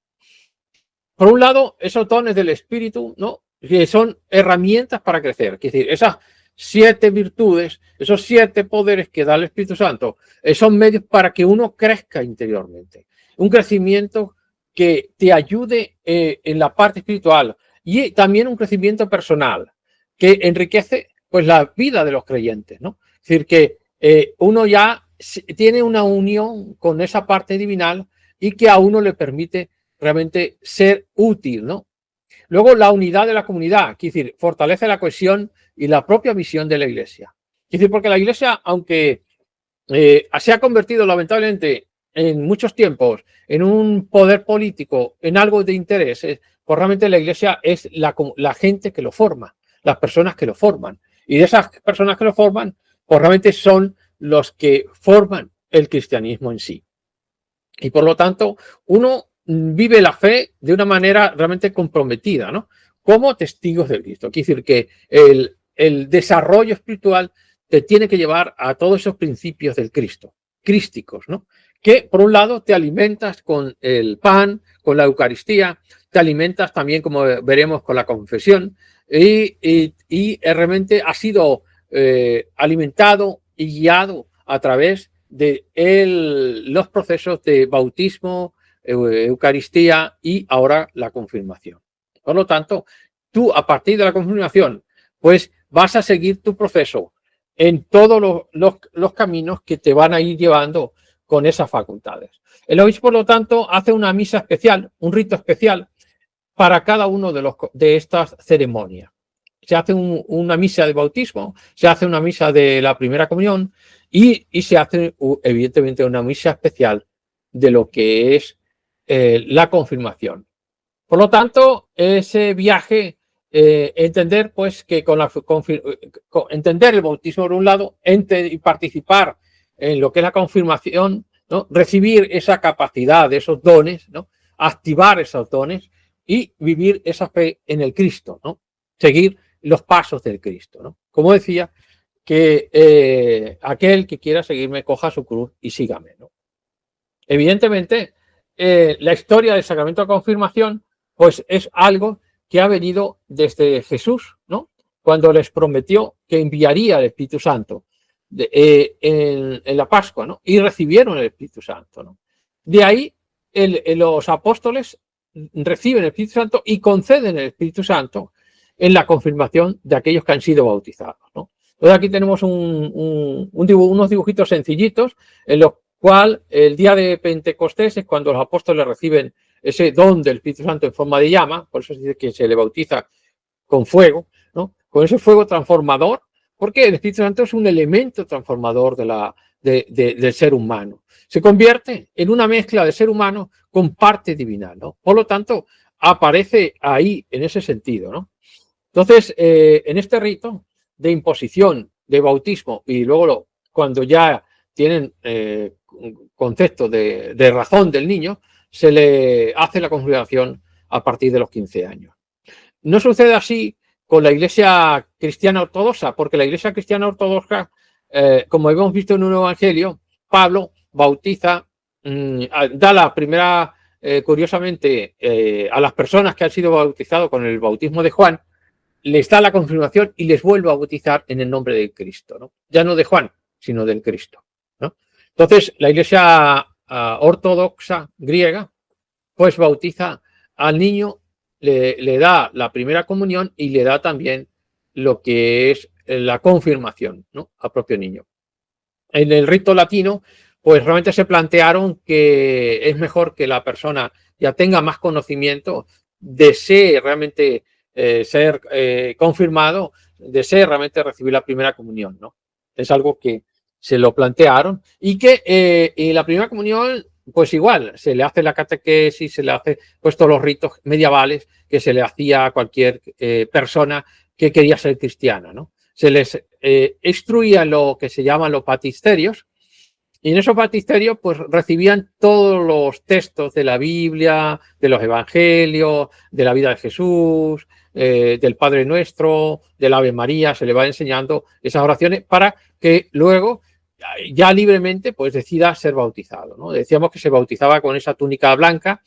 Por un lado, esos dones del espíritu, ¿no? Que son herramientas para crecer. Es decir, esas 7 virtudes, esos 7 poderes que da el Espíritu Santo, son medios para que uno crezca interiormente. Un crecimiento que te ayude en la parte espiritual y también un crecimiento personal que enriquece pues la vida de los creyentes, ¿no? Es decir, que uno ya tiene una unión con esa parte divinal y que a uno le permite realmente ser útil, ¿no? Luego, la unidad de la comunidad, es decir, fortalece la cohesión y la propia misión de la Iglesia. Es decir, porque la Iglesia, aunque se ha convertido lamentablemente en muchos tiempos en un poder político, en algo de interés, pues realmente la Iglesia es la gente que lo forma, las personas que lo forman. Y de esas personas que lo forman, pues realmente son los que forman el cristianismo en sí. Y por lo tanto, uno vive la fe de una manera realmente comprometida, ¿no? Como testigos de Cristo. Quiere decir que el desarrollo espiritual te tiene que llevar a todos esos principios del Cristo, crísticos, ¿no? Que por un lado te alimentas con el pan, con la Eucaristía, te alimentas también, como veremos, con la confesión y realmente has sido alimentado y guiado a través de los procesos de bautismo, Eucaristía y ahora la confirmación. Por lo tanto, tú a partir de la confirmación, pues vas a seguir tu proceso en todos los caminos que te van a ir llevando con esas facultades. El obispo, por lo tanto, hace una misa especial, un rito especial para cada uno de estas ceremonias. Se hace una misa de bautismo, se hace una misa de la primera comunión y se hace, evidentemente, una misa especial de lo que es la confirmación. Por lo tanto, ese viaje, entender pues que entender el bautismo por un lado, y participar en lo que es la confirmación, ¿no? Recibir esa capacidad, esos dones, ¿no? Activar esos dones y vivir esa fe en el Cristo, ¿no? Seguir los pasos del Cristo, ¿no? Como decía, que aquel que quiera seguirme coja su cruz y sígame, ¿no? Evidentemente, la historia del sacramento de confirmación pues es algo que ha venido desde Jesús, ¿no? Cuando les prometió que enviaría el Espíritu Santo en la Pascua, ¿no? Y recibieron el Espíritu Santo, ¿no? De ahí los apóstoles reciben el Espíritu Santo y conceden el Espíritu Santo en la confirmación de aquellos que han sido bautizados, ¿no? Entonces aquí tenemos unos dibujitos sencillitos en los cuales el día de Pentecostés es cuando los apóstoles reciben ese don del Espíritu Santo en forma de llama, por eso se dice que se le bautiza con fuego, ¿no? Con ese fuego transformador, porque el Espíritu Santo es un elemento transformador del ser humano. Se convierte en una mezcla de ser humano con parte divina, ¿no? Por lo tanto, aparece ahí en ese sentido, ¿no? Entonces, en este rito de imposición, de bautismo, y luego cuando ya tienen concepto de razón del niño, se le hace la confirmación a partir de los 15 años. No sucede así con la Iglesia cristiana ortodoxa, porque la Iglesia cristiana ortodoxa, como hemos visto en un evangelio, Pablo bautiza, da la primera, curiosamente, a las personas que han sido bautizados con el bautismo de Juan, les da la confirmación y les vuelve a bautizar en el nombre de Cristo, ¿no? Ya no de Juan, sino del Cristo, ¿no? Entonces, la Iglesia ortodoxa griega, pues bautiza al niño, le da la primera comunión y le da también lo que es la confirmación, ¿no? Al propio niño. En el rito latino, pues realmente se plantearon que es mejor que la persona ya tenga más conocimiento, desee realmente ser confirmado, desee realmente recibir la primera comunión, ¿no? Es algo que se lo plantearon y que y la primera comunión, pues igual, se le hace la catequesis, se le hace pues todos los ritos medievales que se le hacía a cualquier persona que quería ser cristiana, ¿no? Se les instruía lo que se llaman los batisterios, y en esos batisterios pues recibían todos los textos de la Biblia, de los evangelios, de la vida de Jesús, del Padre Nuestro, del Ave María, se le va enseñando esas oraciones para que luego ya libremente pues decida ser bautizado, ¿no? Decíamos que se bautizaba con esa túnica blanca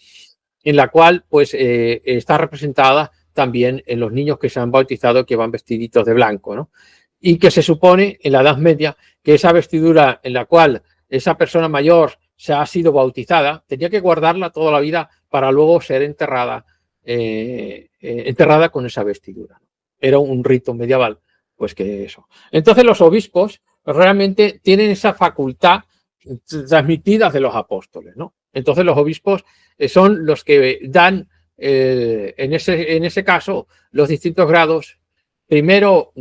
en la cual pues está representada también en los niños que se han bautizado, que van vestiditos de blanco, ¿no? Y que se supone en la Edad Media que esa vestidura en la cual esa persona mayor se ha sido bautizada, tenía que guardarla toda la vida para luego ser enterrada, enterrada con esa vestidura. Era un rito medieval, pues que eso. Entonces los obispos realmente tienen esa facultad transmitida de los apóstoles, ¿no? Entonces los obispos son los que dan, en ese caso, los distintos grados. Primero,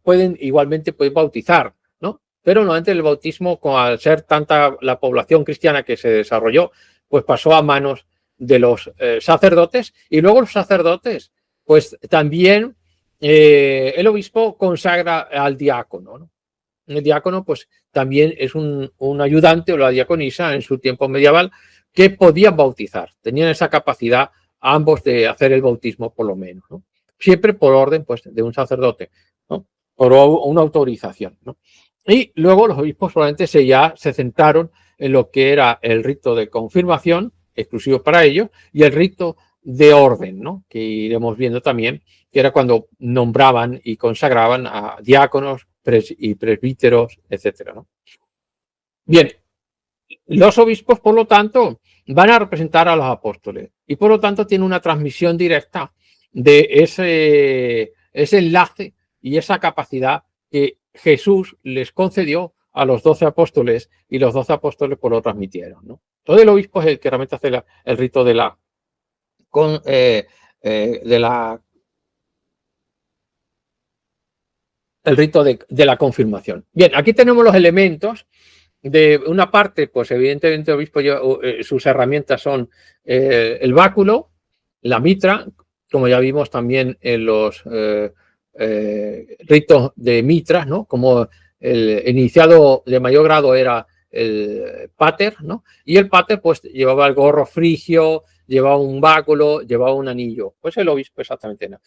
pueden bautizar, ¿no? Pero normalmente el bautismo, al ser tanta la población cristiana que se desarrolló, pues pasó a manos de los sacerdotes, y luego los sacerdotes, pues también el obispo consagra al diácono, ¿no? El diácono, pues también es un ayudante o la diaconisa en su tiempo medieval que podían bautizar, tenían esa capacidad ambos de hacer el bautismo por lo menos, ¿no? Siempre por orden pues, de un sacerdote, ¿no? Por una autorización, ¿no? Y luego los obispos solamente se centraron en lo que era el rito de confirmación, exclusivo para ellos, y el rito de orden, ¿no? Que iremos viendo también, que era cuando nombraban y consagraban a diáconos y presbíteros, etcétera, ¿no? Bien, los obispos, por lo tanto, van a representar a los apóstoles y, por lo tanto, tienen una transmisión directa de ese enlace y esa capacidad que Jesús les concedió a los 12 apóstoles y los 12 apóstoles pues lo transmitieron, ¿no? Entonces el obispo es el que realmente hace el rito de la confirmación. Bien, aquí tenemos los elementos. De una parte, pues evidentemente el obispo sus herramientas son el báculo, la mitra, como ya vimos también en los ritos de mitras, ¿no? Como el iniciado de mayor grado era el pater, ¿no? Y el pater pues llevaba el gorro frigio, llevaba un báculo, llevaba un anillo. Pues el obispo exactamente no.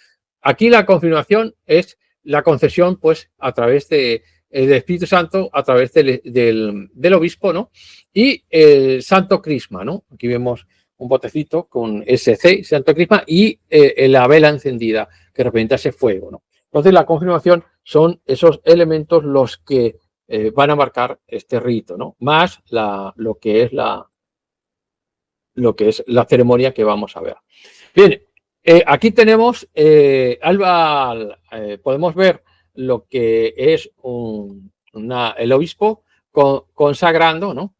Aquí la confirmación es la concesión pues a través del Espíritu Santo, a través del obispo, ¿no? Y el santo crisma, ¿no? Aquí vemos un botecito con SC, santo crisma, y la vela encendida que representa ese fuego, ¿no? Entonces la confirmación son esos elementos los que van a marcar este rito, ¿no? Más lo que es la ceremonia que vamos a ver. Bien, aquí tenemos, podemos ver lo que es el obispo consagrando, ¿no?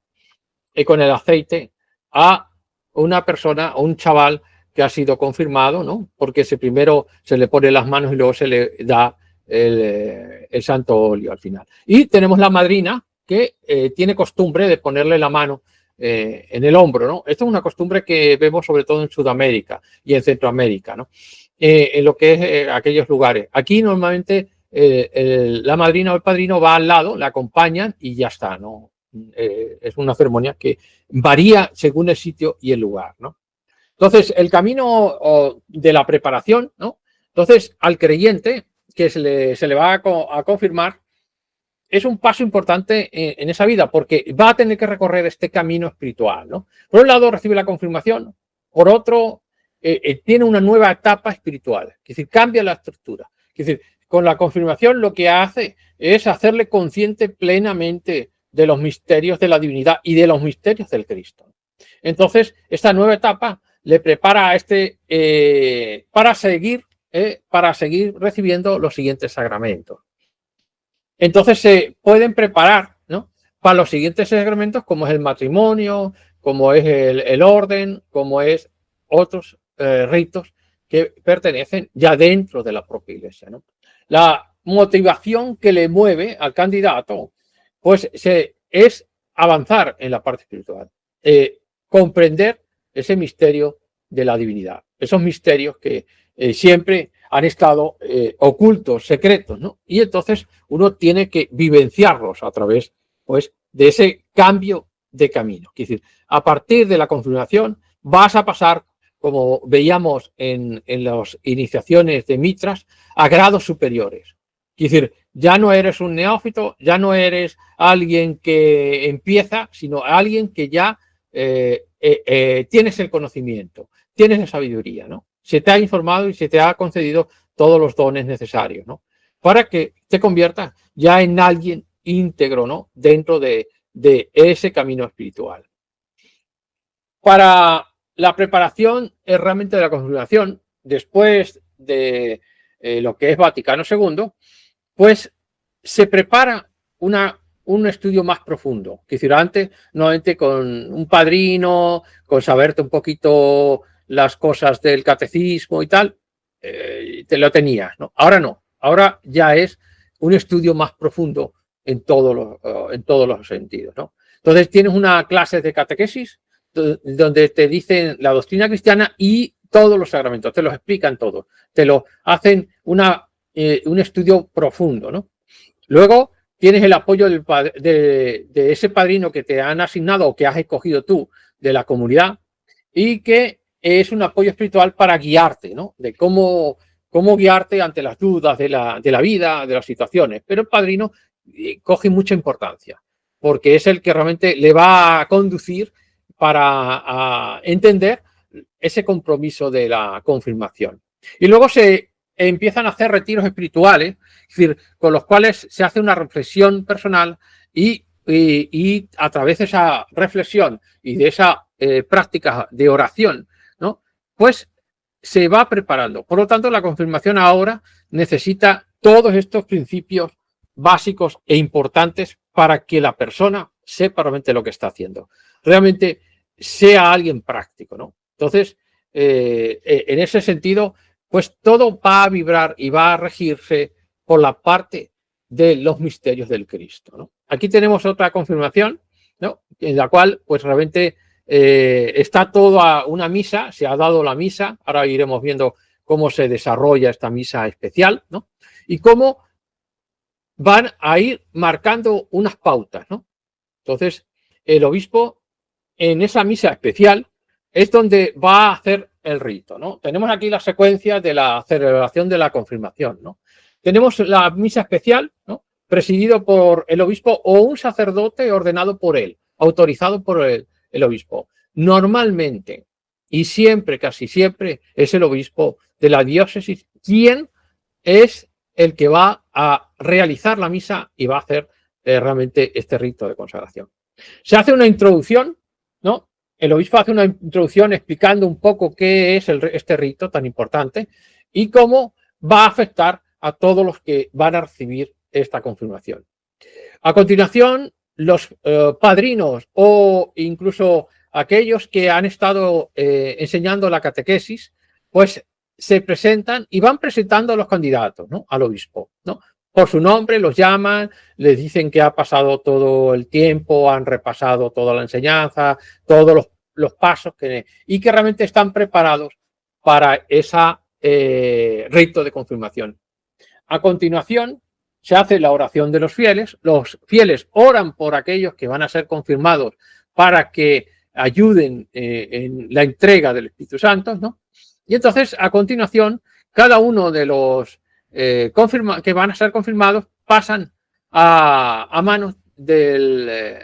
Y con el aceite a una persona, a un chaval que ha sido confirmado, ¿no? Porque primero se le pone las manos y luego se le da el santo óleo al final. Y tenemos la madrina que tiene costumbre de ponerle la mano en el hombro, ¿no? Esto es una costumbre que vemos sobre todo en Sudamérica y en Centroamérica, ¿no? En lo que es aquellos lugares. Aquí normalmente la madrina o el padrino va al lado, la acompañan y ya está, ¿no? Es una ceremonia que varía según el sitio y el lugar, ¿no? Entonces, el camino de la preparación, ¿no? Entonces, al creyente que se le va a confirmar, es un paso importante en esa vida, porque va a tener que recorrer este camino espiritual, ¿no? Por un lado, recibe la confirmación, por otro, tiene una nueva etapa espiritual, es decir, cambia la estructura. Es decir, con la confirmación lo que hace es hacerle consciente plenamente de los misterios de la divinidad y de los misterios del Cristo. Entonces, esta nueva etapa le prepara a para seguir recibiendo los siguientes sacramentos. Entonces se pueden preparar, ¿no?, para los siguientes sacramentos, como es el matrimonio, como es el orden, como es otros ritos que pertenecen ya dentro de la propia iglesia, ¿no? La motivación que le mueve al candidato, pues es avanzar en la parte espiritual, comprender ese misterio de la divinidad, esos misterios que siempre han estado ocultos, secretos, ¿no? Y entonces uno tiene que vivenciarlos a través, pues, de ese cambio de camino. Es decir, a partir de la confirmación vas a pasar, como veíamos en las iniciaciones de mitras, a grados superiores. Es decir, ya no eres un neófito, ya no eres alguien que empieza, sino alguien que ya tienes el conocimiento, tienes la sabiduría, ¿no? Se te ha informado y se te ha concedido todos los dones necesarios, ¿no?, para que te conviertas ya en alguien íntegro, ¿no?, dentro de ese camino espiritual. Para la preparación realmente de la confirmación, después de lo que es Vaticano II, pues se prepara un estudio más profundo. Es decir, antes, nuevamente con un padrino, con saberte un poquito las cosas del catecismo y tal, te lo tenías, ¿no? Ahora no, ahora ya es un estudio más profundo en todos los sentidos, ¿no? Entonces tienes una clase de catequesis donde te dicen la doctrina cristiana y todos los sacramentos, te los explican todos, te lo hacen un estudio profundo, ¿no? Luego tienes el apoyo de ese padrino que te han asignado o que has escogido tú de la comunidad y que es un apoyo espiritual para guiarte, ¿no?, de cómo guiarte ante las dudas de la vida, de las situaciones. Pero el padrino coge mucha importancia porque es el que realmente le va a conducir para entender ese compromiso de la confirmación. Y luego se empiezan a hacer retiros espirituales, es decir, con los cuales se hace una reflexión personal y a través de esa reflexión y de esa práctica de oración, ¿no?, pues se va preparando. Por lo tanto, la confirmación ahora necesita todos estos principios básicos e importantes para que la persona sepa realmente lo que está haciendo, realmente sea alguien práctico, ¿no? Entonces, en ese sentido, pues todo va a vibrar y va a regirse por la parte de los misterios del Cristo, ¿no? Aquí tenemos otra confirmación, ¿no?, en la cual pues realmente está toda una misa, se ha dado la misa, ahora iremos viendo cómo se desarrolla esta misa especial, ¿no?, y cómo van a ir marcando unas pautas, ¿no? Entonces, el obispo en esa misa especial es donde va a hacer el rito, ¿no? Tenemos aquí la secuencia de la celebración de la confirmación, ¿no? Tenemos la misa especial, ¿no?, presidido por el obispo o un sacerdote ordenado por él, autorizado por el obispo. Normalmente, y siempre, casi siempre, es el obispo de la diócesis quien es el que va a realizar la misa y va a hacer realmente este rito de consagración. Se hace una introducción, ¿no? El obispo hace una introducción explicando un poco qué es este rito tan importante y cómo va a afectar a todos los que van a recibir esta confirmación. A continuación, los padrinos o incluso aquellos que han estado enseñando la catequesis, pues se presentan y van presentando a los candidatos, ¿no?, al obispo, ¿no?, por su nombre, los llaman, les dicen que ha pasado todo el tiempo, han repasado toda la enseñanza, todos los pasos y que realmente están preparados para ese rito de confirmación. A continuación, se hace la oración de los fieles oran por aquellos que van a ser confirmados para que ayuden en la entrega del Espíritu Santo, ¿no? Y entonces, a continuación, cada uno de los que van a ser confirmados pasan a manos del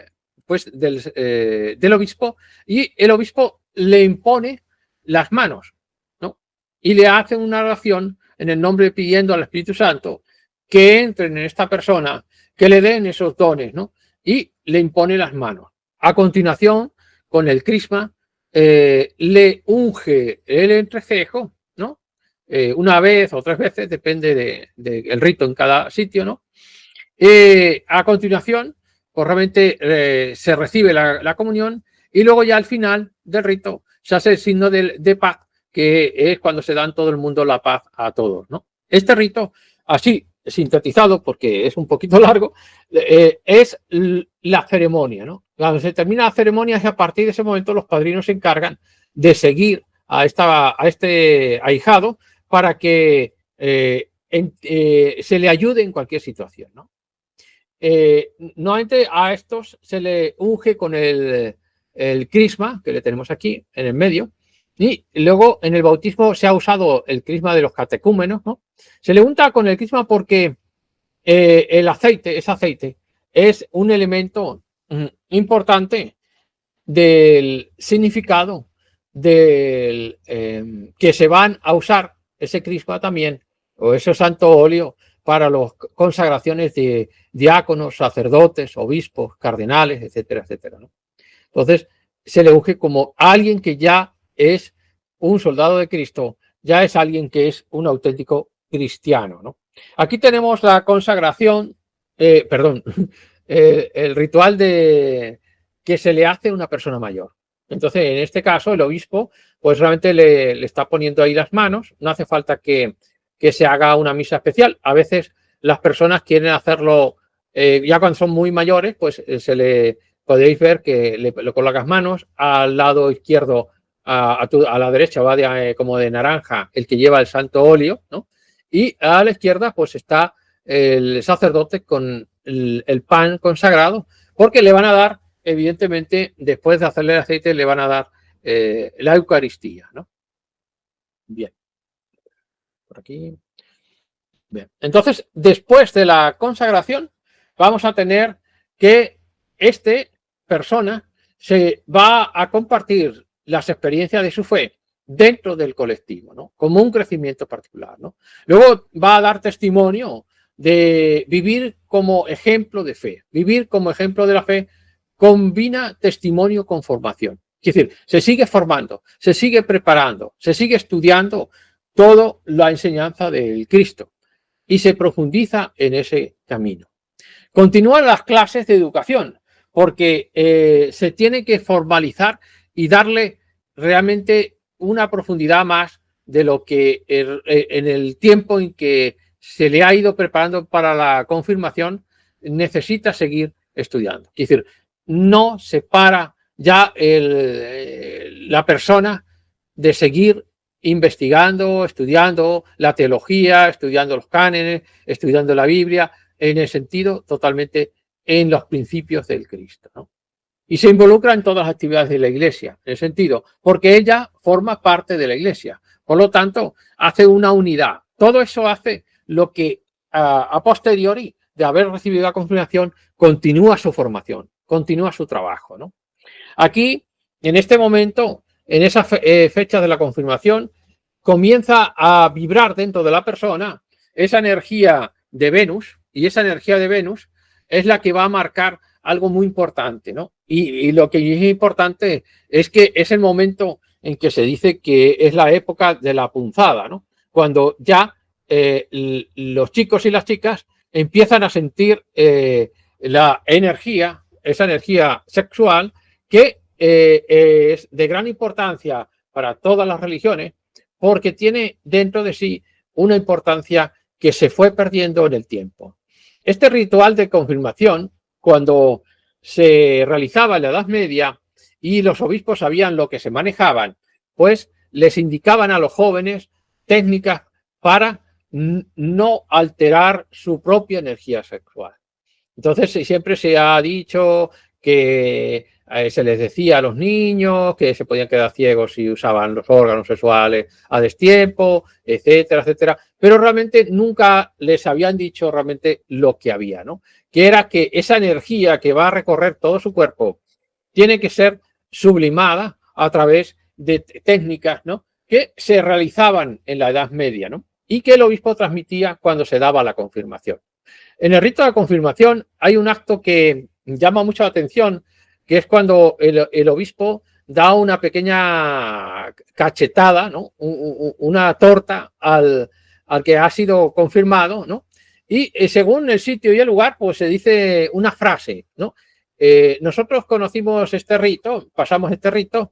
obispo, y el obispo le impone las manos, ¿no? Y le hacen una oración en el nombre, pidiendo al Espíritu Santo que entren en esta persona, que le den esos dones, ¿no? Y le impone las manos. A continuación, con el crisma, le unge el entrecejo, ¿no? Una vez o 3 veces, depende del rito en cada sitio, ¿no? A continuación, pues realmente se recibe la comunión, y luego ya al final del rito se hace el signo de paz, que es cuando se dan todo el mundo la paz a todos, ¿no? Este rito, así sintetizado, porque es un poquito largo, es la ceremonia, ¿no? Cuando se termina la ceremonia, es a partir de ese momento los padrinos se encargan de seguir a este ahijado para que se le ayude en cualquier situación, ¿no? Nuevamente a estos se le unge con el crisma que le tenemos aquí en el medio, y luego en el bautismo se ha usado el crisma de los catecúmenos, ¿no? Se le unta con el crisma porque ese aceite es un elemento importante del significado del que se van a usar ese crisma también, o ese santo óleo, para las consagraciones de diáconos, sacerdotes, obispos, cardenales, etcétera, etcétera, ¿no? Entonces, se le unge como alguien que ya es un soldado de Cristo, ya es alguien que es un auténtico cristiano, ¿no? Aquí tenemos la consagración, el ritual que se le hace a una persona mayor. Entonces, en este caso, el obispo, pues realmente le está poniendo ahí las manos. No hace falta que se haga una misa especial. A veces las personas quieren hacerlo ya cuando son muy mayores, pues podéis ver que le colocas manos al lado izquierdo, a la derecha va como de naranja el que lleva el santo óleo, ¿no? Y a la izquierda pues está el sacerdote con el pan consagrado, porque le van a dar, evidentemente, después de hacerle el aceite, le van a dar la Eucaristía, ¿no? Bien. Por aquí. Bien. Entonces, después de la consagración, vamos a tener que esta persona se va a compartir las experiencias de su fe dentro del colectivo, ¿no? Como un crecimiento particular, ¿no? Luego va a dar testimonio de vivir como ejemplo de fe. Vivir como ejemplo de la fe combina testimonio con formación. Es decir, se sigue formando, se sigue preparando, se sigue estudiando toda la enseñanza del Cristo y se profundiza en ese camino. Continúan las clases de educación, porque se tiene que formalizar y darle realmente una profundidad más de lo que en el tiempo en que se le ha ido preparando para la confirmación necesita seguir estudiando. Es decir, no se para ya la persona de seguir investigando, estudiando la teología, estudiando los cánones, estudiando la Biblia, en el sentido totalmente en los principios del Cristo, ¿no? Y se involucra en todas las actividades de la Iglesia, en el sentido, porque ella forma parte de la Iglesia. Por lo tanto, hace una unidad. Todo eso hace lo que a posteriori de haber recibido la confirmación continúa su formación, continúa su trabajo, ¿no? Aquí, en este momento, en esa fecha de la confirmación, comienza a vibrar dentro de la persona esa energía de Venus, y esa energía de Venus es la que va a marcar algo muy importante, ¿no? Y lo que es importante es que es el momento en que se dice que es la época de la punzada, ¿no? Cuando ya los chicos y las chicas empiezan a sentir la energía, esa energía sexual que es de gran importancia para todas las religiones, porque tiene dentro de sí una importancia que se fue perdiendo en el tiempo. Este ritual de confirmación, cuando se realizaba en la Edad Media y los obispos sabían lo que se manejaban, pues les indicaban a los jóvenes técnicas para no alterar su propia energía sexual. Entonces siempre se ha dicho que se les decía a los niños que se podían quedar ciegos si usaban los órganos sexuales a destiempo, etcétera, etcétera, pero realmente nunca les habían dicho realmente lo que había, ¿no? Que era que esa energía que va a recorrer todo su cuerpo tiene que ser sublimada a través de técnicas, ¿no?, que se realizaban en la Edad Media, ¿no?, y que el obispo transmitía cuando se daba la confirmación. En el rito de la confirmación hay un acto que llama mucho la atención, que es cuando el obispo da una pequeña cachetada, ¿no?, una torta al que ha sido confirmado, ¿no?, y según el sitio y el lugar, pues se dice una frase, ¿no? Nosotros conocimos este rito, pasamos este rito,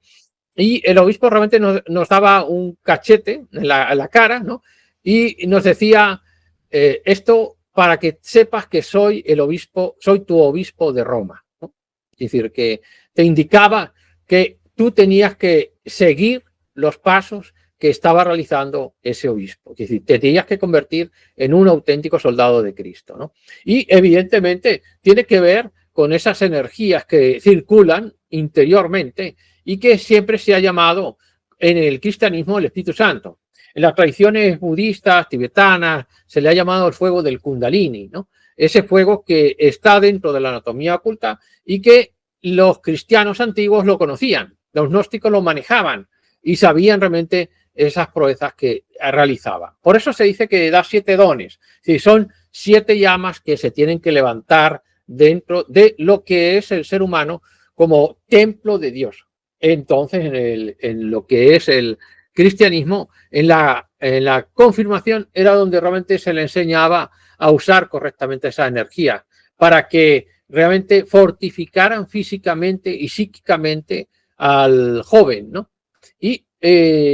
y el obispo realmente nos daba un cachete en la cara, ¿no?, y nos decía esto para que sepas que soy el obispo, soy tu obispo de Roma, ¿no? Es decir, que te indicaba que tú tenías que seguir los pasos que estaba realizando ese obispo. Es decir, te tenías que convertir en un auténtico soldado de Cristo, ¿no? Y evidentemente tiene que ver con esas energías que circulan interiormente y que siempre se ha llamado en el cristianismo el Espíritu Santo. En las tradiciones budistas, tibetanas, se le ha llamado el fuego del Kundalini, ¿no? Ese fuego que está dentro de la anatomía oculta y que los cristianos antiguos lo conocían, los gnósticos lo manejaban y sabían realmente esas proezas que realizaba. Por eso se dice que da 7 dones. Sí, son 7 llamas que se tienen que levantar dentro de lo que es el ser humano como templo de Dios. Entonces, en lo que es el cristianismo, en la confirmación era donde realmente se le enseñaba a usar correctamente esa energía para que realmente fortificaran físicamente y psíquicamente al joven, ¿no? Y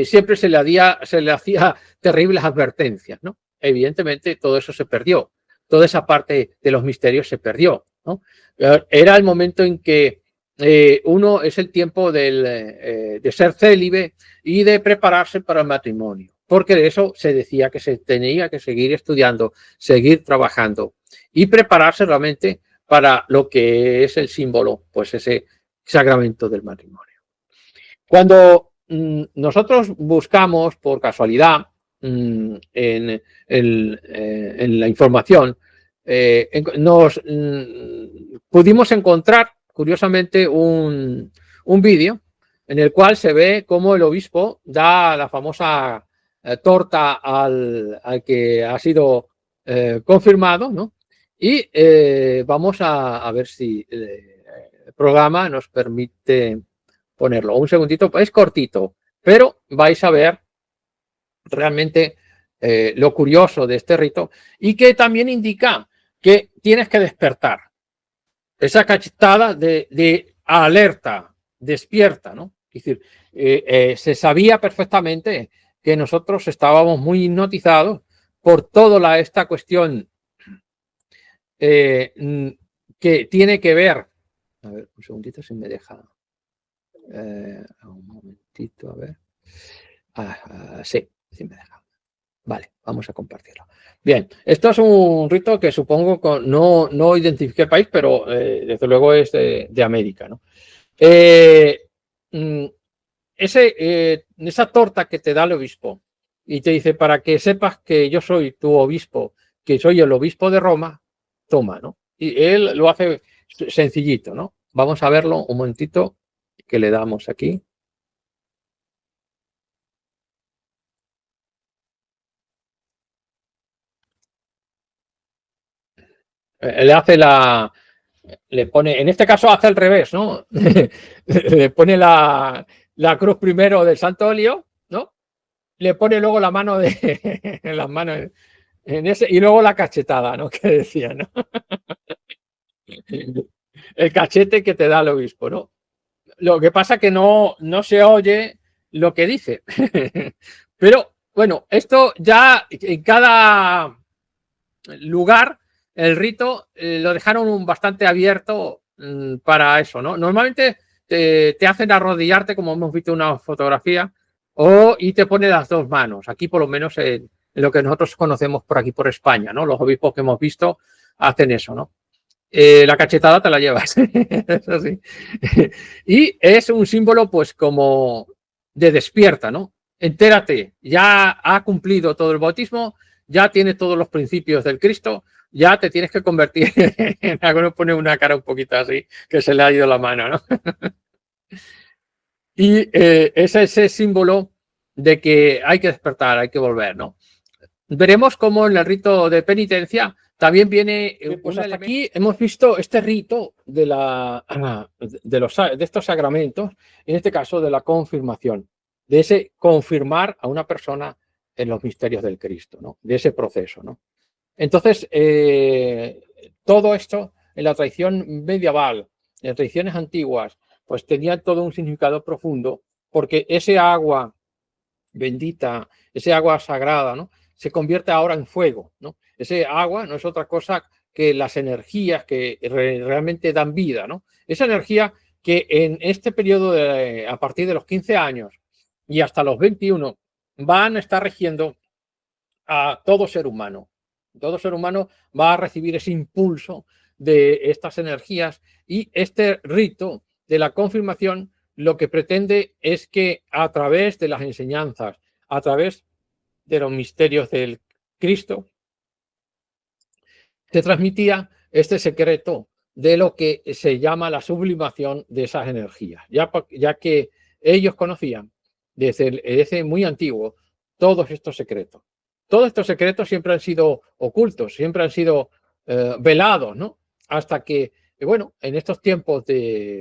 siempre se le hacía terribles advertencias, ¿no? Evidentemente todo eso se perdió, toda esa parte de los misterios se perdió, ¿no? Era el momento en que uno es el tiempo de ser célibe y de prepararse para el matrimonio, porque de eso se decía que se tenía que seguir estudiando, seguir trabajando y prepararse realmente para lo que es el símbolo, pues ese sacramento del matrimonio. Cuando nosotros buscamos por casualidad en la información, nos pudimos encontrar curiosamente un vídeo en el cual se ve cómo el obispo da la famosa torta al que ha sido confirmado, ¿no? Y vamos a ver si el programa nos permite ponerlo. Un segundito, es cortito, pero vais a ver realmente lo curioso de este rito y que también indica que tienes que despertar. Esa cachetada de alerta, despierta, ¿no? Es decir, se sabía perfectamente que nosotros estábamos muy hipnotizados por toda esta cuestión que tiene que ver. A ver, un segundito si me deja. Un momentito, a ver. Sí, sí me deja. Vale, vamos a compartirlo. Bien, esto es un rito que supongo que no identifiqué el país, pero desde luego es de América, ¿no? Esa torta que te da el obispo y te dice, para que sepas que yo soy tu obispo, que soy el obispo de Roma, toma, ¿no? Y él lo hace sencillito, ¿no? Vamos a verlo un momentito, que le damos aquí. Le pone, en este caso hace al revés, ¿no? Le pone la cruz primero del santo óleo, ¿no? Le pone luego la mano las manos en ese, y luego la cachetada, ¿no? Que decía, ¿no? El cachete que te da el obispo, ¿no? Lo que pasa es que no se oye lo que dice. Pero bueno, esto ya en cada lugar el rito lo dejaron bastante abierto para eso, ¿no? Normalmente te hacen arrodillarte, como hemos visto en una fotografía, y te pone las dos manos. Aquí, por lo menos, en lo que nosotros conocemos por aquí, por España, ¿no? Los obispos que hemos visto hacen eso, ¿no? La cachetada te la llevas, eso sí. Y es un símbolo, pues, como de despierta, ¿no? Entérate, ya ha cumplido todo el bautismo, ya tiene todos los principios del Cristo, ya te tienes que convertir en algo. Pone una cara un poquito así, que se le ha ido la mano, ¿no? Y es ese símbolo de que hay que despertar, hay que volver, ¿no? Veremos cómo en el rito de penitencia también viene, pues hasta aquí hemos visto este rito de estos sacramentos, en este caso de la confirmación, de ese confirmar a una persona en los misterios del Cristo, ¿no? De ese proceso, ¿no? Entonces, todo esto en la tradición medieval, en las tradiciones antiguas, pues tenía todo un significado profundo, porque ese agua bendita, ese agua sagrada, ¿no? Se convierte ahora en fuego, ¿no? Ese agua no es otra cosa que las energías que realmente dan vida, ¿no? Esa energía que en este periodo, a partir de los 15 años y hasta los 21, van a estar regiendo a todo ser humano. Todo ser humano va a recibir ese impulso de estas energías, y este rito de la confirmación lo que pretende es que a través de las enseñanzas, a través de los misterios del Cristo, se transmitía este secreto de lo que se llama la sublimación de esas energías, ya que ellos conocían desde muy antiguo todos estos secretos. Todos estos secretos siempre han sido ocultos, siempre han sido velados, ¿no? Hasta que, bueno, en estos tiempos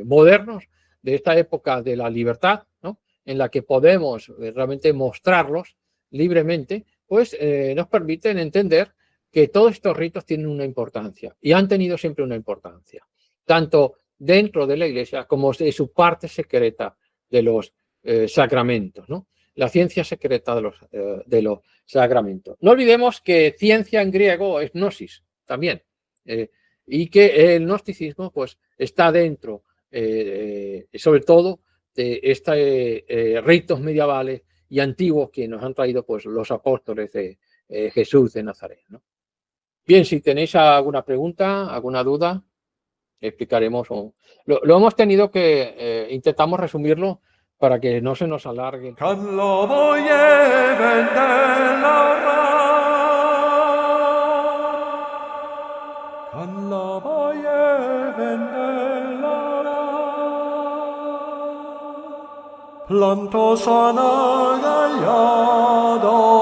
modernos, de esta época de la libertad, ¿no? En la que podemos realmente mostrarlos libremente, pues nos permiten entender que todos estos ritos tienen una importancia y han tenido siempre una importancia, tanto dentro de la Iglesia como de su parte secreta de los sacramentos, ¿no? La ciencia secreta de los sacramentos. No olvidemos que ciencia en griego es gnosis también, y que el gnosticismo pues, está dentro, sobre todo, de estos ritos medievales y antiguos que nos han traído pues, los apóstoles de Jesús de Nazaret, ¿no? Bien, si tenéis alguna pregunta, alguna duda, explicaremos. Lo hemos tenido que, intentamos resumirlo para que no se nos alargue. Planto sana gallado